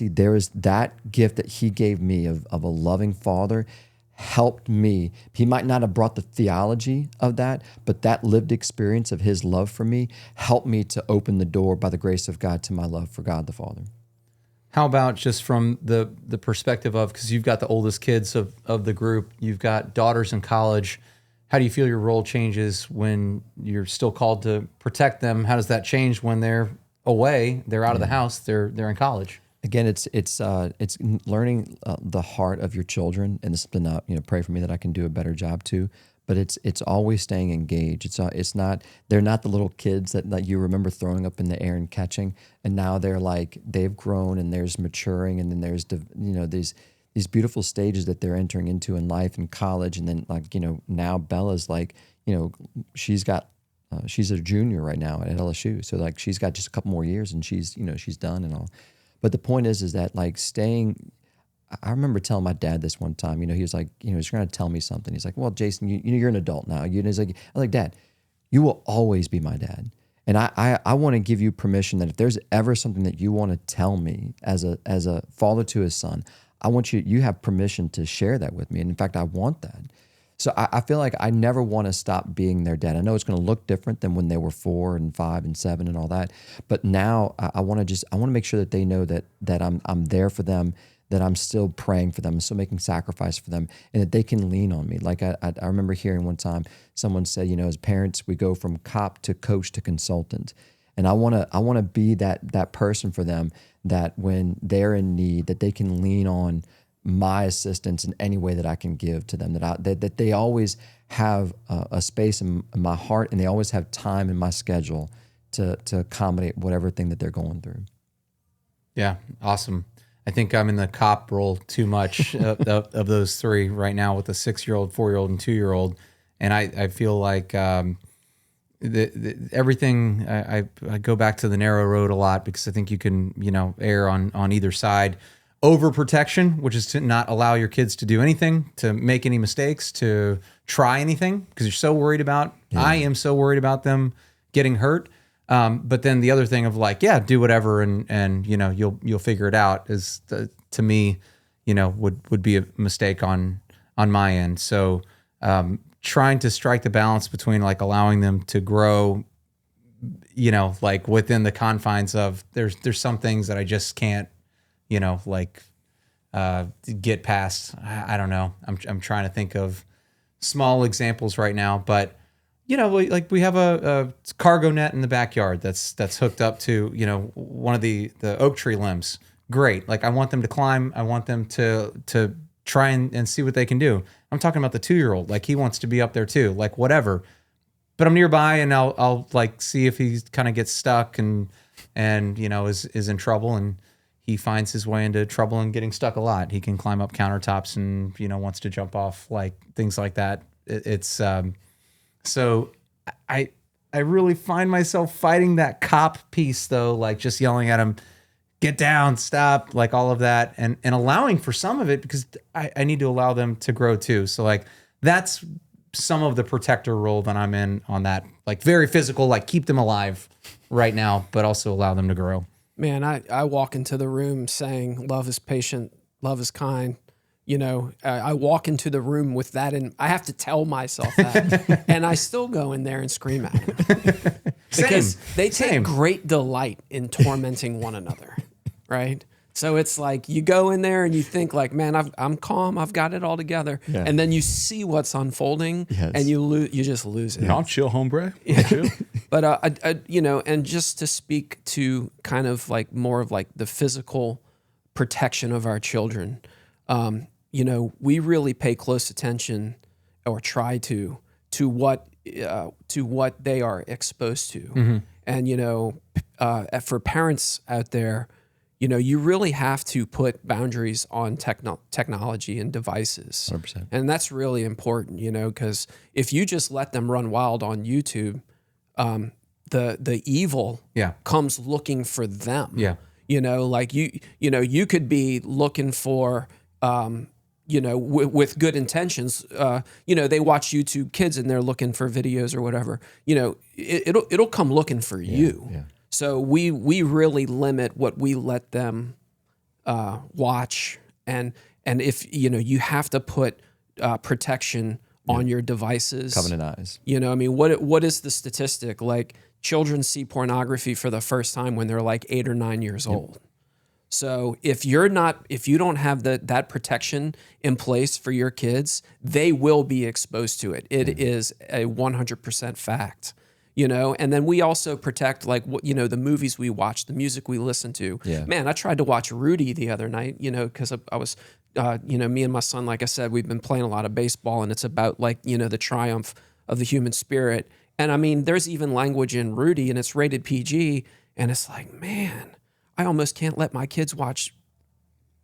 there is that gift that he gave me of a loving father helped me. He might not have brought the theology of that, but that lived experience of his love for me helped me to open the door by the grace of God to my love for God the Father. How about just from the perspective of, because you've got the oldest kids of the group, you've got daughters in college. How do you feel your role changes when you're still called to protect them? How does that change when they're away, they're out of the house, they're in college? Again, it's learning the heart of your children, and this has been pray for me that I can do a better job too. But it's always staying engaged. It's not, they're not the little kids that you remember throwing up in the air and catching, and now they've grown, and there's maturing, and then there's these beautiful stages that they're entering into in life and college, and then now Bella's she's a junior right now at LSU, so she's got just a couple more years and she's done and all. But the point is that staying. I remember telling my dad this one time. He was like, he's trying to tell me something. He's like, "Well, Jason, you're an adult now." He's like, "I'm like, Dad, you will always be my dad, and I want to give you permission that if there's ever something that you want to tell me as a father to his son, I want you have permission to share that with me. And in fact, I want that." So I feel like I never want to stop being their dad. I know it's going to look different than when they were 4 and 5 and 7 and all that. But now I want to make sure that they know that I'm there for them, that I'm still praying for them, I'm still making sacrifice for them, and that they can lean on me. Like I remember hearing one time someone said, as parents, we go from cop to coach to consultant. And I want to be that person for them, that when they're in need, that they can lean on my assistance in any way that I can give to them, that they always have a space in my heart, and they always have time in my schedule to accommodate whatever thing that they're going through. Yeah, awesome. I think I'm in the cop role too much of those three right now with a 6-year-old, 4-year-old, and 2-year-old, and I feel like everything. I go back to the narrow road a lot because I think you can err on either side. Overprotection, which is to not allow your kids to do anything, to make any mistakes, to try anything, because you're so worried about. Yeah. I am so worried about them getting hurt. But then the other thing of do whatever and you'll figure it out is to me, would be a mistake on my end. So trying to strike the balance between allowing them to grow, within the confines of there's some things that I just can't, get past. I don't know. I'm trying to think of small examples right now, but we have a cargo net in the backyard that's hooked up to, one of the oak tree limbs. Great. I want them to climb. I want them to try and see what they can do. I'm talking about the 2-year-old. He wants to be up there too, whatever. But I'm nearby and I'll see if he kind of gets stuck and is in trouble, and he finds his way into trouble and getting stuck a lot. He can climb up countertops and, wants to jump off, things like that. It's, so I really find myself fighting that cop piece though, just yelling at him, get down, stop, all of that, and allowing for some of it because I need to allow them to grow too. So that's some of the protector role that I'm in on that, very physical, keep them alive right now, but also allow them to grow. Man, I walk into the room saying love is patient, love is kind. I walk into the room with that, and I have to tell myself that, and I still go in there and scream at them because they take great delight in tormenting one another, right? So it's you go in there and you think man, I'm calm, I've got it all together, and then you see what's unfolding, and you just lose it. Yeah, I'm chill, hombre. I'm chill. But and just to speak to kind of more of the physical protection of our children. We really pay close attention, or try to what they are exposed to. Mm-hmm. And for parents out there, you really have to put boundaries on technology and devices. 100%. And that's really important, because if you just let them run wild on YouTube, the evil comes looking for them. Yeah. You could be looking for with good intentions, they watch YouTube Kids and they're looking for videos or whatever. It'll come looking for you. Yeah. So we really limit what we let them watch, and if you have to put protection on your devices. Covenant eyes. What is the statistic? Children see pornography for the first time when they're 8 or 9 years old. So if you don't have that protection in place for your kids, they will be exposed to it. It is a 100% fact. and then we also protect like what, the movies we watch, the music we listen to. Yeah. Man, I tried to watch Rudy the other night, because I was, me and my son, like I said, we've been playing a lot of baseball, and it's about like, the triumph of the human spirit. And I mean, there's even language in Rudy, and it's rated PG, and it's like, man, I almost can't let my kids watch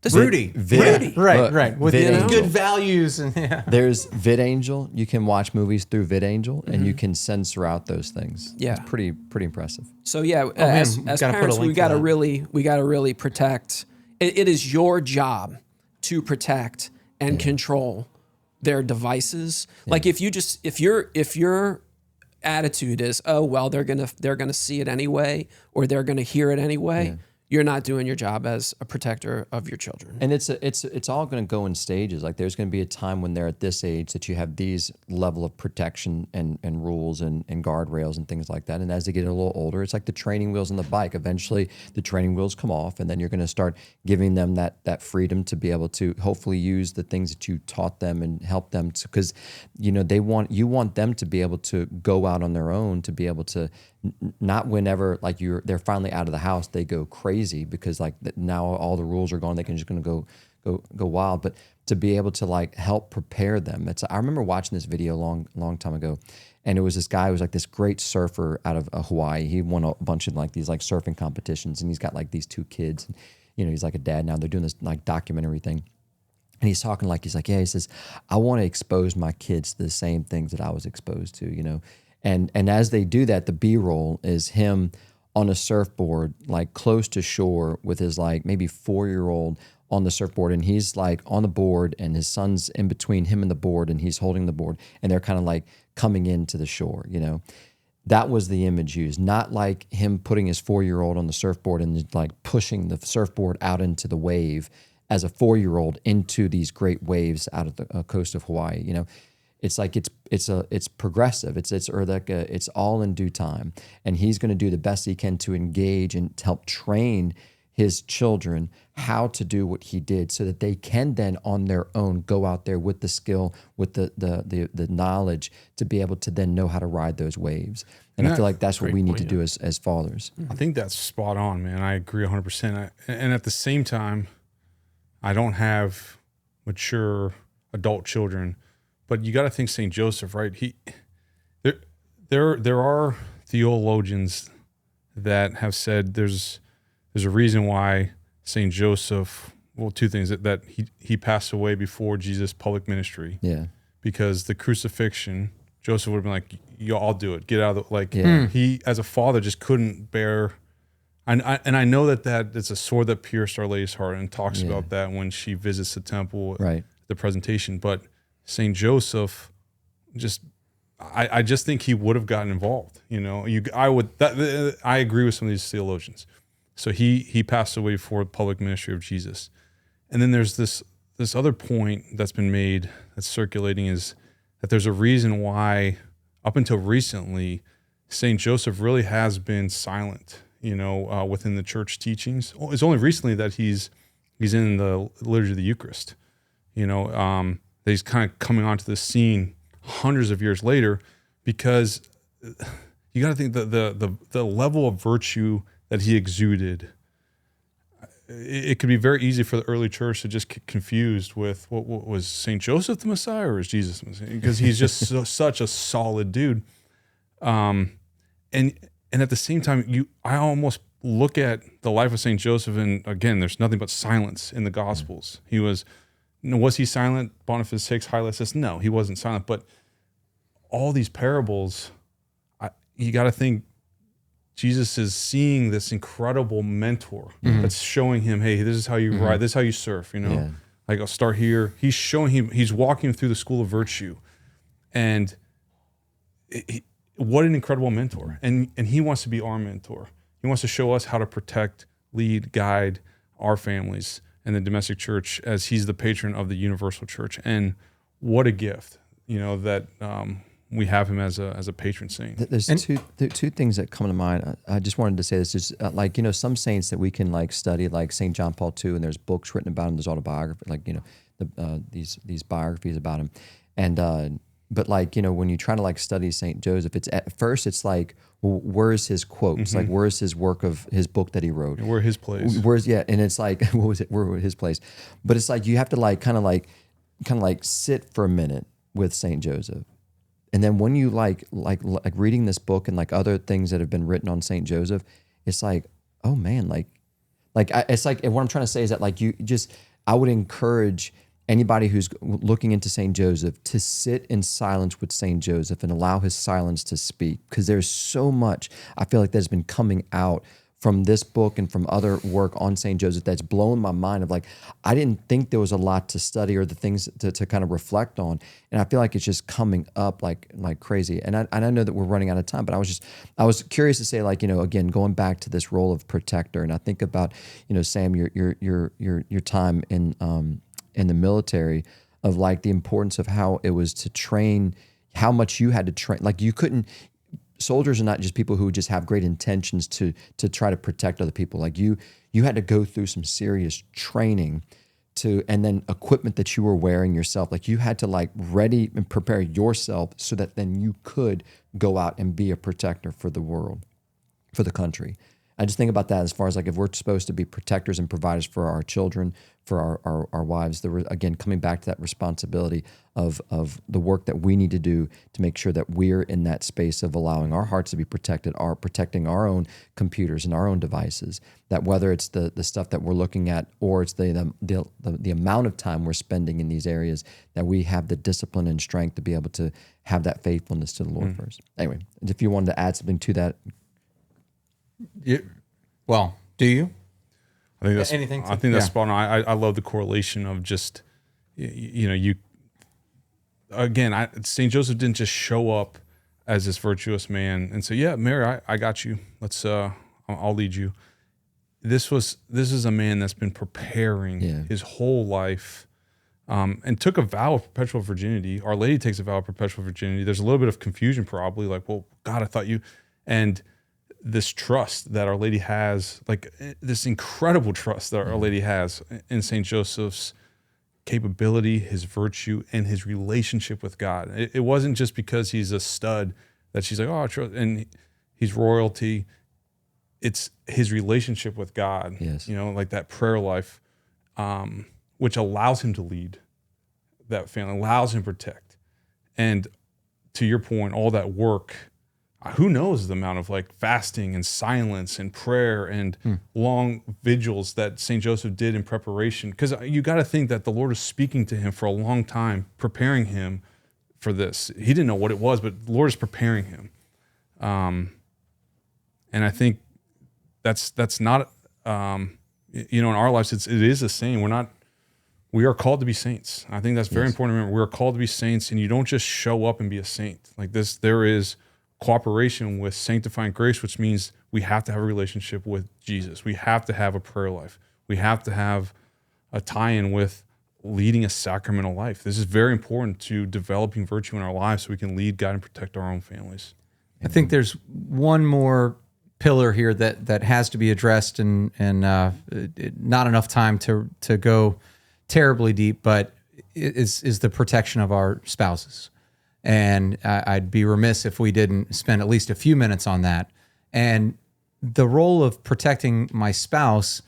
this. Rudy. Rudy. Right, Look, right. With VidAngel. good values and There's VidAngel. You can watch movies through VidAngel, and you can censor out those things. Yeah. It's pretty impressive. So yeah, man, as gotta put a parents, link we to got to that. really protect. It is your job to protect and control their devices. Like if your attitude is, oh well, they're gonna see it anyway, or they're gonna hear it anyway. You're not doing your job as a protector of your children. And it's all going to go in stages. Like there's going to be a time when they're at this age that you have these level of protection and rules and guardrails and things like that. And as they get a little older, it's like the training wheels on the bike. Eventually the training wheels come off, and then you're going to start giving them that freedom to be able to hopefully use the things that you taught them and help them to, because you want them to be able to go out on their own, to be able to not whenever like they're finally out of the house they go crazy because like now all the rules are gone, they can just gonna go wild, but to be able to like help prepare them. I remember watching this video long time ago, and it was this guy who was like this great surfer out of Hawaii. He won a bunch of like these like surfing competitions, and he's got like these 2 kids, and he's like a dad now. They're doing this like documentary thing. And he's talking like, he says, I want to expose my kids to the same things that I was exposed to, And as they do that, the B-roll is him on a surfboard, like close to shore with his like maybe 4-year-old on the surfboard. And he's like on the board, and his son's in between him and the board, and he's holding the board, and they're kind of like coming into the shore, That was the image used, not like him putting his 4-year-old on the surfboard and like pushing the surfboard out into the wave as a 4-year-old into these great waves out of the coast of Hawaii. It's like it's progressive. It's all in due time, and he's going to do the best he can to engage and to help train his children how to do what he did, so that they can then on their own go out there with the skill, with the knowledge to be able to then know how to ride those waves. And I feel like that's what we need to do as fathers. I think that's spot on, man. I agree 100%. And at the same time, I don't have mature adult children, but you got to think St. Joseph, right? There are theologians that have said there's a reason why St. Joseph, well, 2 things, that he passed away before Jesus' public ministry. Yeah. Because the crucifixion, Joseph would have been like, I'll do it. Get out of the, he as a father just couldn't bear. And I know that it's a sword that pierced Our Lady's heart, and talks about that when she visits the temple, right, the presentation. But St. Joseph, I just think he would have gotten involved. I agree with some of these theologians. So he passed away before the public ministry of Jesus. And then there's this other point that's been made, that's circulating, is that there's a reason why up until recently St. Joseph really has been silent, within the church teachings. It's only recently that he's in the liturgy of the Eucharist, that he's kind of coming onto the scene hundreds of years later, because you got to think the level of virtue that he exuded. It could be very easy for the early church to just get confused with what was St. Joseph the Messiah or is Jesus the Messiah? Because he's just such a solid dude. And at the same time, I almost look at the life of St. Joseph, and again, there's nothing but silence in the Gospels. Was he silent? Boniface VI highlights this. No, he wasn't silent. But all these parables, you got to think Jesus is seeing this incredible mentor that's showing him, hey, this is how you ride, this is how you surf, Like, I'll start here. He's showing him, he's walking him through the school of virtue. And what an incredible mentor. And he wants to be our mentor. He wants to show us how to protect, lead, guide our families and the domestic church, as he's the patron of the universal church. And what a gift, that we have him as a patron saint. There's two things that come to mind. I just wanted to say this is some saints that we can like study, like St. John Paul II, and there's books written about him. There's autobiography, these biographies about him. And but like, when you try to like study Saint Joseph, it's at first it's like, well, where's his quotes? Like, where's his work of his book that he wrote? Where his place? And it's like, what was it? Where was his place? But it's like you have to like kind of like sit for a minute with Saint Joseph, and then when you like reading this book and like other things that have been written on Saint Joseph, it's like, oh man, it's like, and what I'm trying to say is that like I would encourage anybody who's looking into Saint Joseph to sit in silence with Saint Joseph and allow his silence to speak, because there's so much I feel like that's been coming out from this book and from other work on Saint Joseph that's blown my mind of like, I didn't think there was a lot to study or the things to kind of reflect on. And I feel like it's just coming up like crazy. And I know that we're running out of time, but I was curious to say, like, again, going back to this role of protector. And I think about, Sam, your time in the military, of like the importance of how it was to train, how much you had to train. Like soldiers are not just people who just have great intentions to try to protect other people. Like you had to go through some serious training and then equipment that you were wearing yourself. Like you had to like ready and prepare yourself so that then you could go out and be a protector for the world, for the country. I just think about that as far as like, if we're supposed to be protectors and providers for our children, for our wives, there were, again, coming back to that responsibility of the work that we need to do to make sure that we're in that space of allowing our hearts to be protected, protecting our own computers and our own devices, that whether it's the stuff that we're looking at or it's the amount of time we're spending in these areas, that we have the discipline and strength to be able to have that faithfulness to the Lord first. Anyway, if you wanted to add something to that. Well, do you? I think that's Anything spot on. I love the correlation of just, St. Joseph didn't just show up as this virtuous man and say, yeah, Mary, I got you. I'll lead you. This is a man that's been preparing his whole life, and took a vow of perpetual virginity. Our Lady takes a vow of perpetual virginity. There's a little bit of confusion probably, like, well, God, I thought you, and this trust that Our Lady has, like this incredible trust that Our Lady has in St. Joseph's capability, his virtue, and his relationship with God. It wasn't just because he's a stud that she's like, oh, and he's royalty. It's his relationship with God, like that prayer life, which allows him to lead that family, allows him to protect. And to your point, all that work, who knows the amount of like fasting and silence and prayer and long vigils that St. Joseph did in preparation. Because you got to think that the Lord is speaking to him for a long time, preparing him for this. He didn't know what it was, but the Lord is preparing him. And I think that's not, in our lives, it is a saying. We are called to be saints. I think that's very important to remember. We are called to be saints, and you don't just show up and be a saint. Like this, there is cooperation with sanctifying grace, which means we have to have a relationship with Jesus. We have to have a prayer life. We have to have a tie-in with leading a sacramental life. This is very important to developing virtue in our lives so we can lead, guide, and protect our own families. I think there's one more pillar here that has to be addressed, and not enough time to go terribly deep, but is the protection of our spouses. And I'd be remiss if we didn't spend at least a few minutes on that. And the role of protecting my spouse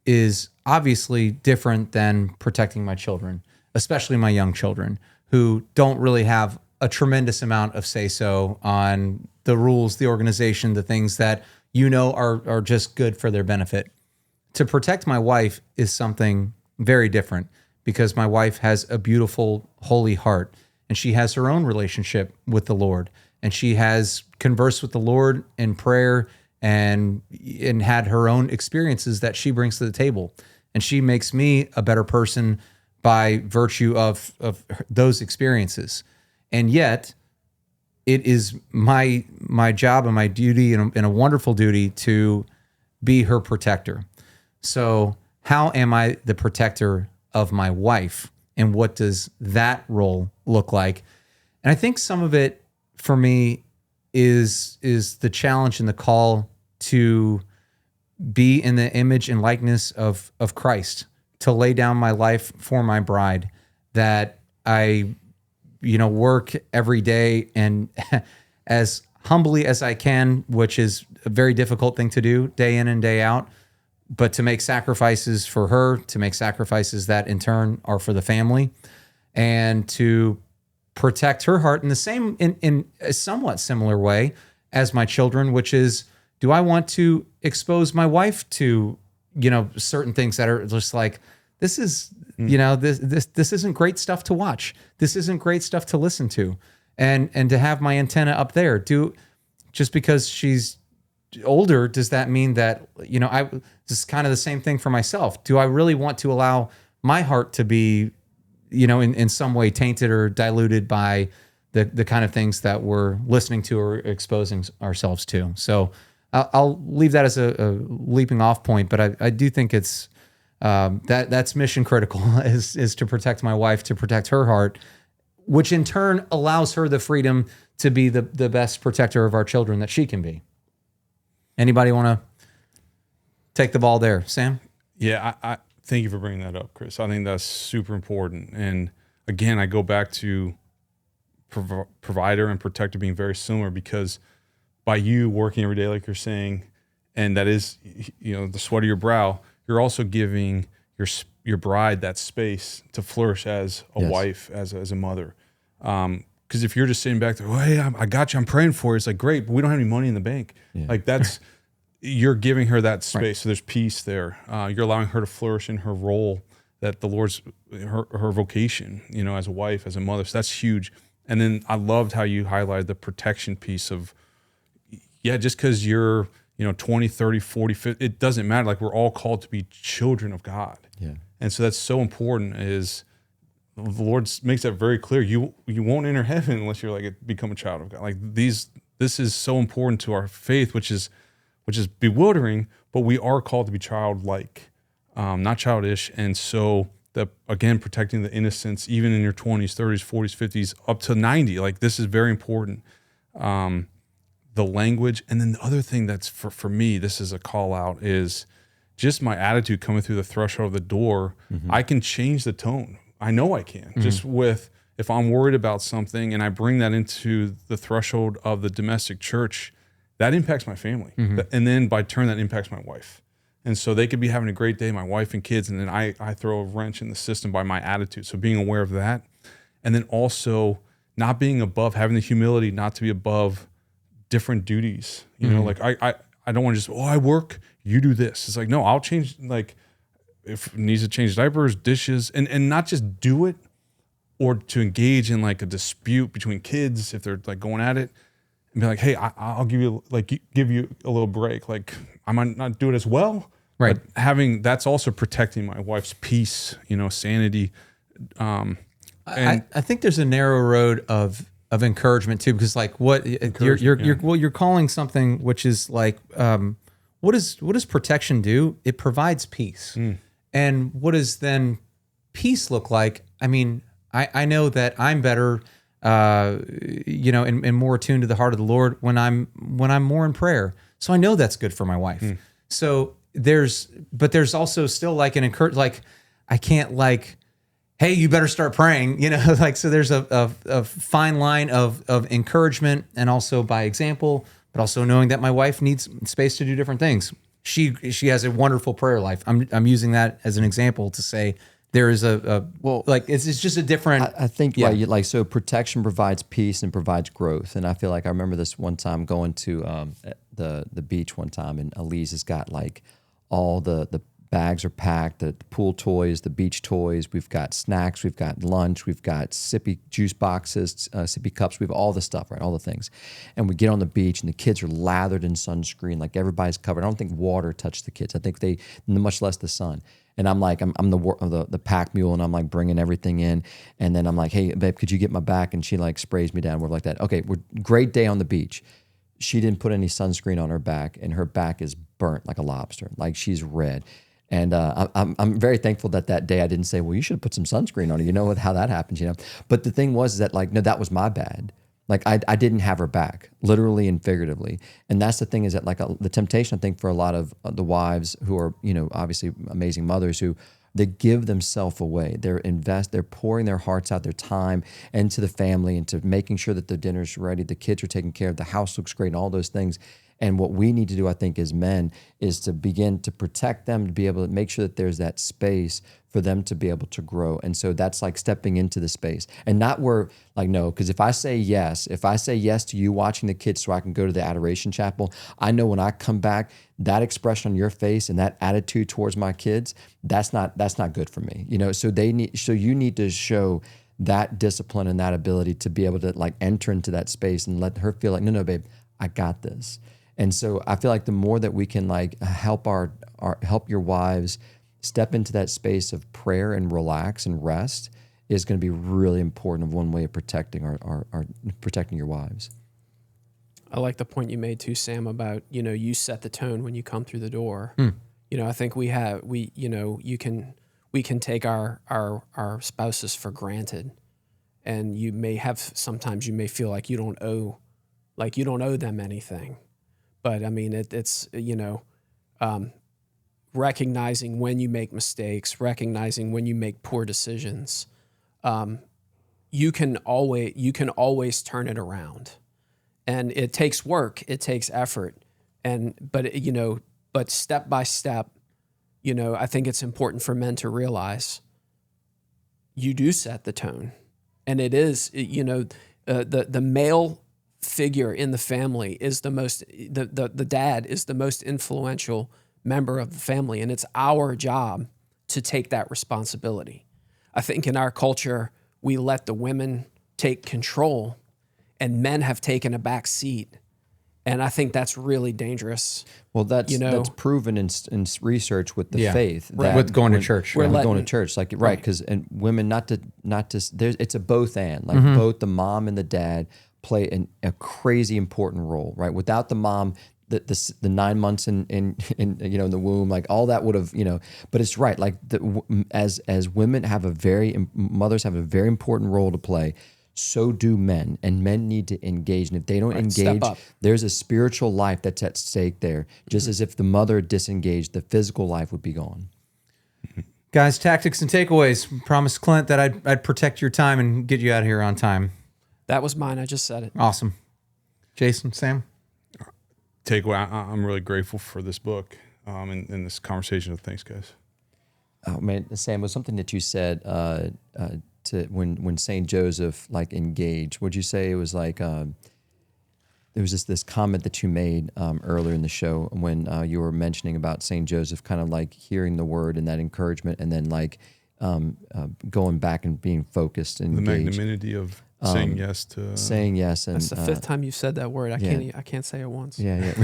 is obviously different than protecting my children, especially my young children, who don't really have a tremendous amount of say-so on the rules, the organization, the things that are just good for their benefit. To protect my wife is something very different, because my wife has a beautiful, holy heart. And she has her own relationship with the Lord, and she has conversed with the Lord in prayer and had her own experiences that she brings to the table. And she makes me a better person by virtue of those experiences. And yet it is my job and my duty, and a wonderful duty, to be her protector. So how am I the protector of my wife? And what does that role look like? And I think some of it for me is the challenge and the call to be in the image and likeness of Christ, to lay down my life for my bride, that I work every day and as humbly as I can, which is a very difficult thing to do day in and day out, but to make sacrifices for her, to make sacrifices that in turn are for the family, and to protect her heart in the same, in a somewhat similar way as my children, which is, do I want to expose my wife to, certain things that are just like, this is, this isn't great stuff to watch. This isn't great stuff to listen to. And to have my antenna up there, just because she's older, does that mean that, this is kind of the same thing for myself. Do I really want to allow my heart to be, in some way tainted or diluted by the kind of things that we're listening to or exposing ourselves to? So I'll leave that as a leaping off point, but I do think it's that's mission critical is to protect my wife, to protect her heart, which in turn allows her the freedom to be the best protector of our children that she can be. Anybody want to take the ball there, Sam? Yeah, I thank you for bringing that up, Chris. I think that's super important. And again, I go back to provider and protector being very similar, because by you working every day, like you're saying, and that is, the sweat of your brow, you're also giving your bride that space to flourish as a wife, as a mother. Because if you're just sitting back there, hey, I got you, I'm praying for you. It's like, great, but we don't have any money in the bank. Yeah. Like you're giving her that space. Right. So there's peace there. You're allowing her to flourish in her role, that the Lord's, her vocation, as a wife, as a mother. So that's huge. And then I loved how you highlighted the protection piece of, just because you're, 20, 30, 40, 50, it doesn't matter. Like, we're all called to be children of God. Yeah. And so that's so important, is the Lord makes that very clear. You won't enter heaven unless you're become a child of God. Like, this is so important to our faith, which is bewildering, but we are called to be childlike, not childish. And so again, protecting the innocence, even in your 20s, 30s, 40s, 50s, up to 90, like, this is very important. The language. And then the other thing that's for me, this is a call out, is just my attitude coming through the threshold of the door. Mm-hmm. I can change the tone. I know I can. Mm-hmm. Just with, if I'm worried about something and I bring that into the threshold of the domestic church, that impacts my family. Mm-hmm. And then by turn, that impacts my wife. And so they could be having a great day, my wife and kids, and then I throw a wrench in the system by my attitude. So being aware of that. And then also not being above, having the humility not to be above different duties. Like I don't want to just, I work, you do this. It's like, no, I'll change, like, if it needs to change diapers, dishes, and not just do it, or to engage in like a dispute between kids if they're like going at it, and be like, hey, I'll give you a little break. Like, I might not do it as well. Right. But that's also protecting my wife's peace, sanity. I think there's a narrow road of encouragement too, because like what you're calling something, which is like, what does protection do? It provides peace. And what does then peace look like? I mean, I know that I'm better, and more attuned to the heart of the Lord when I'm more in prayer. So I know that's good for my wife. So there's also still like an like, I can't like, hey, you better start praying, like, so there's a fine line of encouragement, and also by example, but also knowing that my wife needs space to do different things. She has a wonderful prayer life. I'm using that as an example to say there is it's just a different. I think so protection provides peace and provides growth. And I feel like I remember this one time going to the beach one time, and Elise has got like all the bags are packed, the pool toys, the beach toys. We've got snacks, we've got lunch, we've got sippy juice boxes, sippy cups. We have all the stuff, right? All the things. And we get on the beach, and the kids are lathered in sunscreen, like everybody's covered. I don't think water touched the kids. I think much less the sun. And I'm like, I'm the pack mule, and I'm like bringing everything in. And then I'm like, hey, babe, could you get my back? And she like sprays me down. We're like that. Okay, great day on the beach. She didn't put any sunscreen on her back, and her back is burnt like a lobster. Like, she's red. And I'm very thankful that day I didn't say, well, you should have put some sunscreen on it. You know how that happens, But the thing was that, like, no, that was my bad. Like, I didn't have her back, literally and figuratively. And that's the thing, is that like the temptation, I think, for a lot of the wives who are, obviously amazing mothers who they give themselves away. They're pouring their hearts out, their time into the family, into making sure that the dinner's ready, the kids are taken care of, the house looks great, and all those things. And what we need to do, I think, as men, is to begin to protect them, to be able to make sure that there's that space for them to be able to grow. And so that's like stepping into the space, and not where like, no, because if I say yes to you watching the kids so I can go to the adoration chapel, I know when I come back, that expression on your face and that attitude towards my kids, that's not good for me. So you need to show that discipline and that ability to be able to like enter into that space and let her feel like, no, babe, I got this. And so I feel like the more that we can like help help your wives step into that space of prayer and relax and rest is going to be really important of one way of protecting our protecting your wives. I like the point you made too, Sam, about, you set the tone when you come through the door. I think we can take our spouses for granted, and sometimes you may feel like you don't owe them anything. But I mean, it's recognizing when you make mistakes, recognizing when you make poor decisions. You can always turn it around, and it takes work, it takes effort, but step by step, I think it's important for men to realize you do set the tone, and it is the male figure in the family is the dad is the most influential member of the family, and it's our job to take that responsibility. I think in our culture, we let the women take control, and men have taken a back seat, and I think that's really dangerous. Well, that's proven in research with the faith, with going to church, going to church, like right, because and women not to it's a both and like both the mom and the dad play a crazy important role, right? Without the mom, the 9 months in the womb, like all that would have, but it's right. Like as women mothers have a very important role to play, so do men, and men need to engage. And if they don't engage, there's a spiritual life that's at stake there. Just as if the mother disengaged, the physical life would be gone. Guys, tactics and takeaways. Promised Clint that I'd protect your time and get you out of here on time. That was mine. I just said it. Awesome. Jason, Sam? Takeaway, I'm really grateful for this book and this conversation. Thanks, guys. Oh, man, Sam, was something that you said to when St. Joseph like engaged. Would you say it was like there was this comment that you made earlier in the show when you were mentioning about St. Joseph kind of like hearing the word and that encouragement, and then like going back and being focused and the engaged. magnanimity of saying yes to saying yes. And that's the fifth time you've said that word. I can't say it once. Yeah.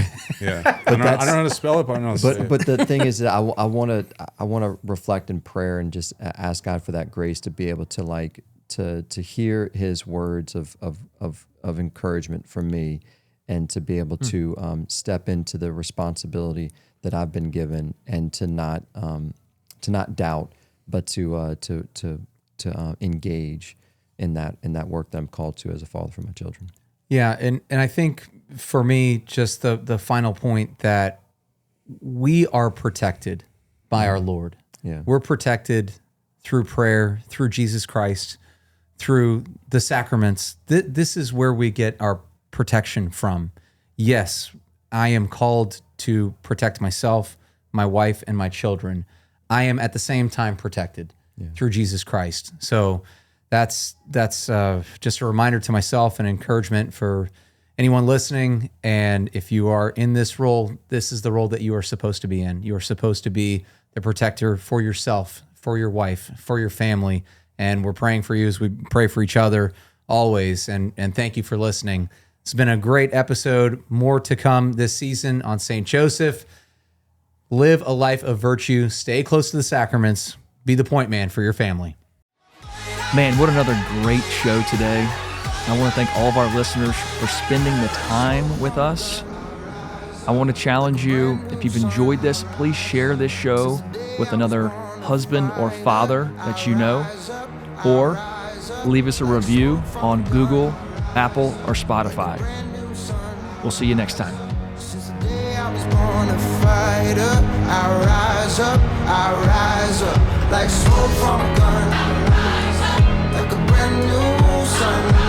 I don't know how to spell it, but I know how to say it. But the thing is that I want to reflect in prayer and just ask God for that grace to be able to like to hear His words of encouragement from me, and to be able to step into the responsibility that I've been given, and to not doubt, but to engage in that work that I'm called to as a father for my children. Yeah, and I think for me, just the final point that we are protected by our Lord. Yeah. We're protected through prayer, through Jesus Christ, through the sacraments. This is where we get our protection from. Yes, I am called to protect myself, my wife, and my children. I am at the same time protected through Jesus Christ. So that's just a reminder to myself and encouragement for anyone listening. And if you are in this role, this is the role that you are supposed to be in. You are supposed to be the protector for yourself, for your wife, for your family. And we're praying for you as we pray for each other always. And thank you for listening. It's been a great episode. More to come this season on St. Joseph. Live a life of virtue. Stay close to the sacraments. Be the point man for your family. Man, what another great show today. I want to thank all of our listeners for spending the time with us. I want to challenge you, if you've enjoyed this, please share this show with another husband or father that you know, or leave us a review on Google, Apple, or Spotify. We'll see you next time. I was born a fighter. I rise up, I rise up. like smoke from a gun, like a brand new sun.